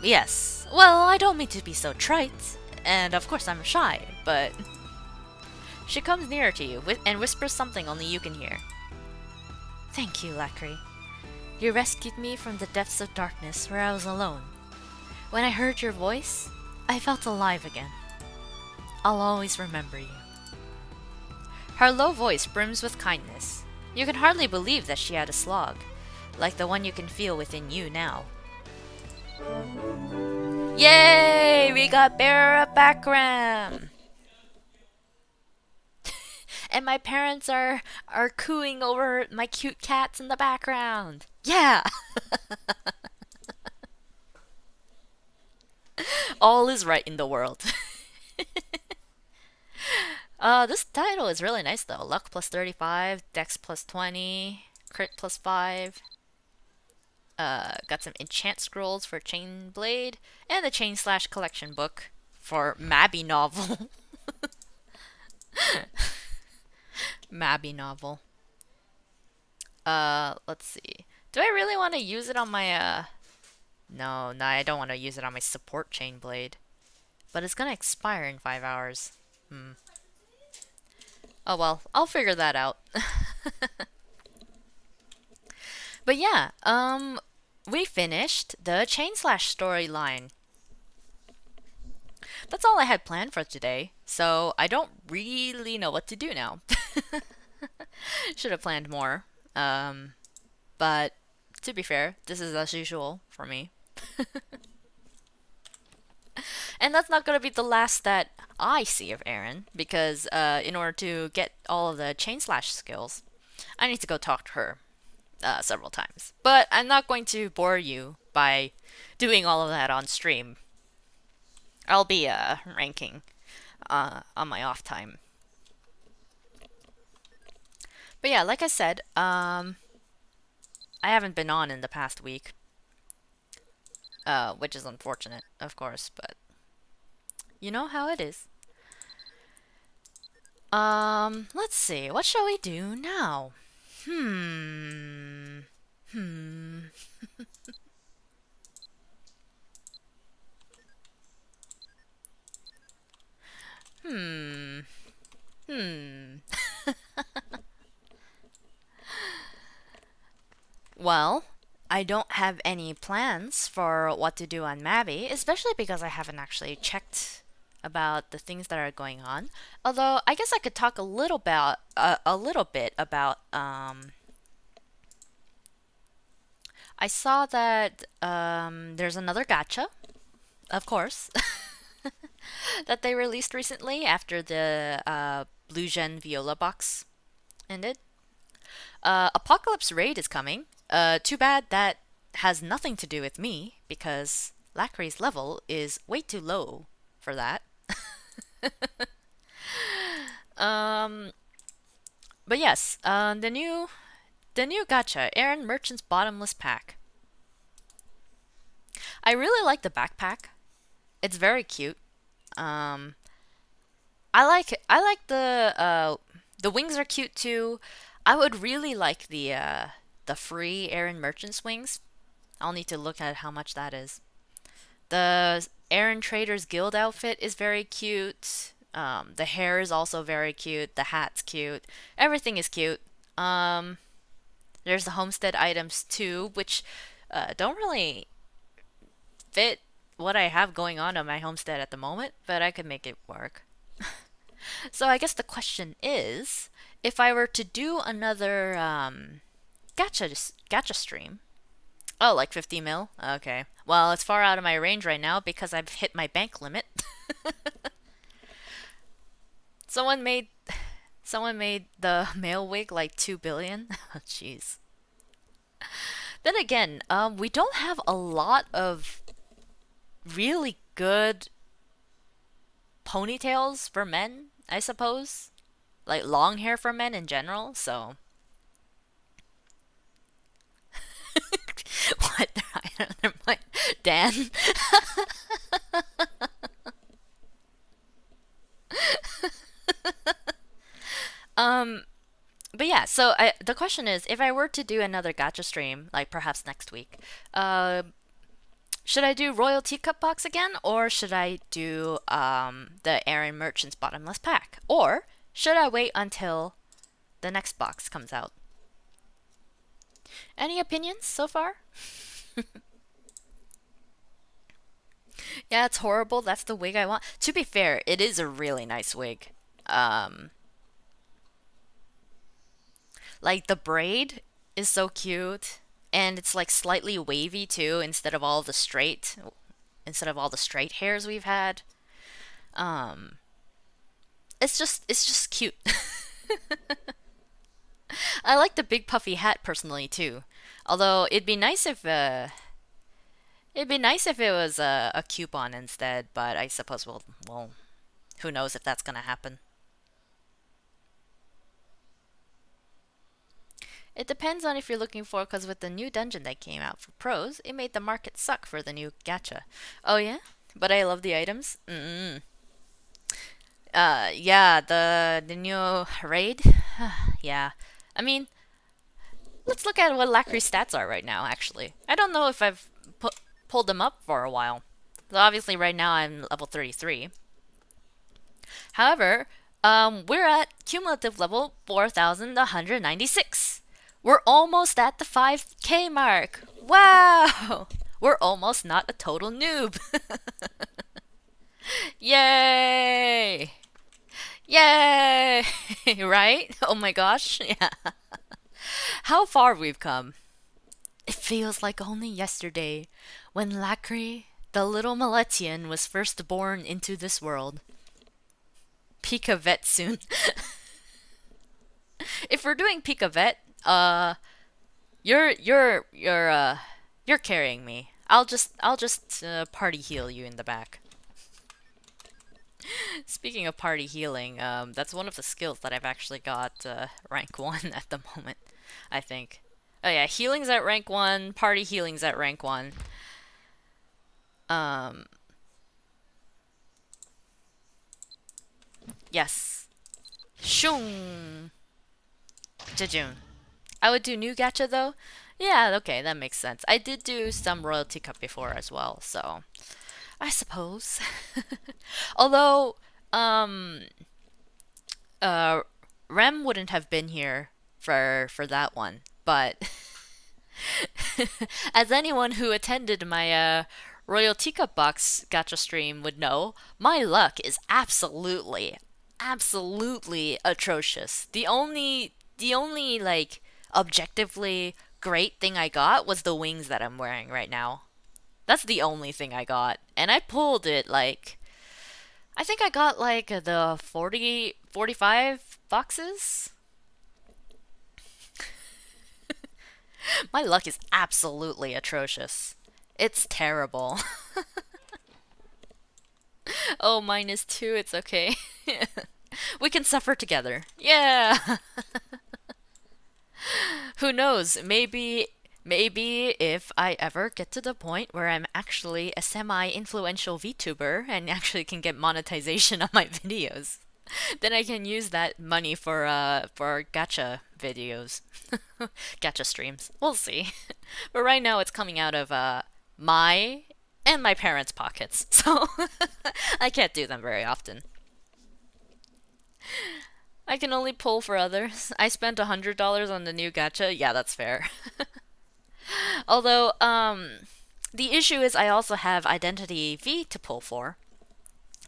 Yes. Well, I don't mean to be so trite, and of course I'm shy, but... She comes nearer to you and whispers something only you can hear. Thank you, Lacri. You rescued me from the depths of darkness where I was alone. When I heard your voice, I felt alive again. I'll always remember you. Her low voice brims with kindness. You can hardly believe that she had a slog, like the one you can feel within you now. Yay! We got Bearer of Bakram! And my parents are cooing over my cute cats in the background. Yeah! All is right in the world. This title is really nice though. Luck plus 35, Dex plus 20, Crit plus 5. Got some enchant scrolls for Chain Blade, and the Chain Slash collection book for Mabby novel. Mabby novel. Let's see. Do I really want to use it on my, No, I don't want to use it on my support Chain Blade. But it's gonna expire in 5 hours. Oh well, I'll figure that out. But yeah, we finished the Chain Slash storyline. That's all I had planned for today, so I don't really know what to do now. Should have planned more. But to be fair, this is as usual for me. And that's not going to be the last that I see of Eiren, because in order to get all of the Chain Slash skills, I need to go talk to her several times. But I'm not going to bore you by doing all of that on stream. I'll be ranking on my off time. But yeah, like I said, I haven't been on in the past week. Which is unfortunate, of course, but you know how it is. Let's see, what shall we do now? Well, I don't have any plans for what to do on Mabby, especially because I haven't actually checked about the things that are going on. Although I guess I could talk a little bit about I saw that there's another gacha, of course, that they released recently after the Blue Gen Viola box ended. Apocalypse Raid is coming. Too bad that has nothing to do with me, because Lacri's level is way too low for that. But yes, the new gacha, Eiren Merchant's Bottomless pack. I really like the backpack. It's very cute. I like the wings are cute too. I would really like the free Eiren Merchant's wings. I'll need to look at how much that is. The Aaron Trader's Guild outfit is very cute. The hair is also very cute. The hat's cute. Everything is cute. Um, there's the homestead items too, which don't really fit what I have going on my homestead at the moment, but I could make it work. So I guess the question is, if I were to do another gacha stream. Oh, like 50 mil? Okay. Well, it's far out of my range right now because I've hit my bank limit. someone made someone made the male wig like 2 billion. Oh, jeez. Then again, we don't have a lot of really good ponytails for men, I suppose. Like long hair for men in general, so what? Never mind. Dan. um but yeah, so the question is, if I were to do another gacha stream, like perhaps next week, should I do Royal Teacup Box again, or should I do the Aaron Merchant's Bottomless Pack? Or should I wait until the next box comes out? Any opinions so far? Yeah, it's horrible. That's the wig I want. To be fair, it is a really nice wig. Um, like the braid is so cute, and it's like slightly wavy too, instead of all the straight hairs we've had. Um, it's just cute. I like the big puffy hat personally too. Although it'd be nice if it was a coupon instead, but I suppose we'll who knows if that's gonna happen. It depends on if you're looking for, because with the new dungeon that came out for pros, it made the market suck for the new gacha. Oh yeah? But I love the items. Mm. Yeah, the new raid. Yeah. I mean, let's look at what Lacri's stats are right now, actually. I don't know if I've pulled them up for a while. So obviously right now I'm level 33. However, we're at cumulative level 4,196. We're almost at the 5K mark. Wow! We're almost not a total noob. Yay! Yay! Right? Oh my gosh. Yeah. How far we've come. It feels like only yesterday when Lacri, the little Meletian, was first born into this world. Pika Vet soon. If we're doing Pika Vet, you're carrying me. I'll just party heal you in the back. Speaking of party healing, that's one of the skills that I've actually got rank 1 at the moment, I think. Oh yeah, healing's at rank 1, party healing's at rank 1. Um, yes. Shung! Jejun. I would do new gacha though. Yeah, okay, that makes sense. I did do some royalty cup before as well, so I suppose. Although, um, uh, Rem wouldn't have been here for that one, but as anyone who attended my Royal Teacup Box gacha stream would know, my luck is absolutely atrocious. The only like objectively great thing I got was the wings that I'm wearing right now. That's the only thing I got, and I pulled it like I think I got like the 40 45 boxes. My luck is absolutely atrocious. It's terrible. Oh, -2, it's okay. We can suffer together. Yeah. Who knows? Maybe if I ever get to the point where I'm actually a semi-influential VTuber and actually can get monetization on my videos, then I can use that money for gacha videos, gacha streams. We'll see. But right now it's coming out of my and my parents' pockets. So I can't do them very often. I can only pull for others. I spent $100 on the new gacha. Yeah, that's fair. Although, the issue is I also have Identity V to pull for,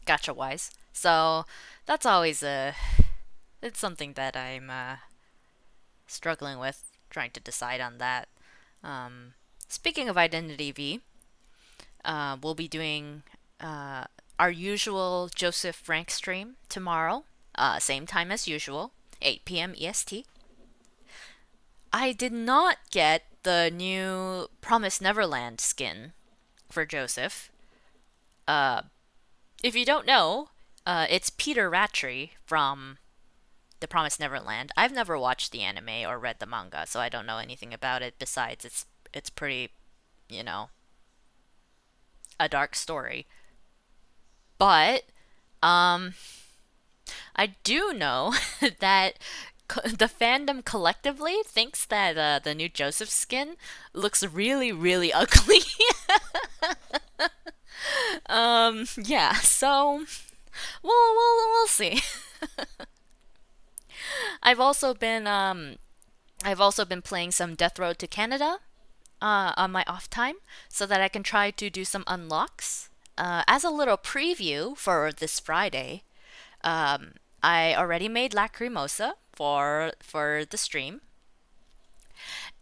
gacha wise. So that's always it's something that I'm struggling with, trying to decide on that. Speaking of Identity V, we'll be doing our usual Joseph rank stream tomorrow, same time as usual, 8 p.m. EST. I did not get the new Promise Neverland skin for Joseph. If you don't know, it's Peter Rattray from The Promised Neverland. I've never watched the anime or read the manga, so I don't know anything about it. Besides, it's pretty, you know, a dark story. But I do know that the fandom collectively thinks that the new Joseph skin looks really, really ugly. Yeah. So we'll see. I've also been playing some Death Road to Canada on my off time so that I can try to do some unlocks. As a little preview for this Friday, I already made LACRIMOSA for the stream,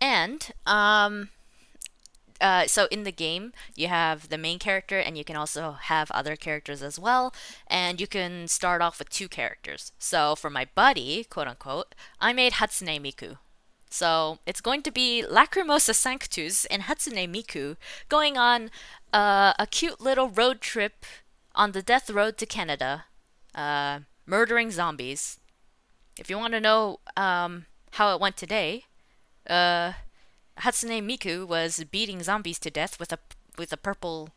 and so in the game you have the main character and you can also have other characters as well, and you can start off with two characters. So for my buddy, quote unquote, I made Hatsune Miku. So it's going to be Lacrimosa Sanctus and Hatsune Miku going on a cute little road trip on the death road to Canada, murdering zombies. If you want to know how it went today, Hatsune Miku was beating zombies to death with a purple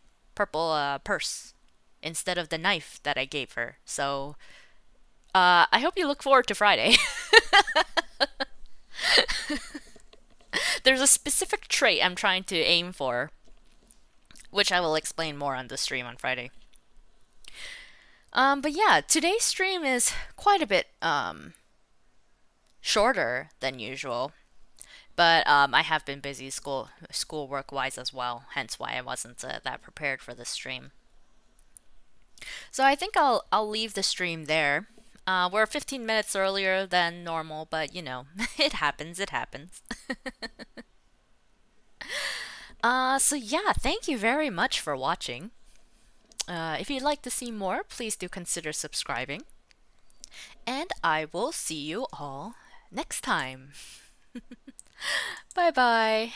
purse instead of the knife that I gave her. So I hope you look forward to Friday. There's a specific trait I'm trying to aim for, which I will explain more on the stream on Friday. But yeah, today's stream is quite a bit shorter than usual. But I have been busy schoolwork wise as well, hence why I wasn't that prepared for the stream. So I think I'll leave the stream there. We're 15 minutes earlier than normal, but you know, it happens. It happens. So yeah, thank you very much for watching. If you'd like to see more, please do consider subscribing. And I will see you all next time. Bye bye.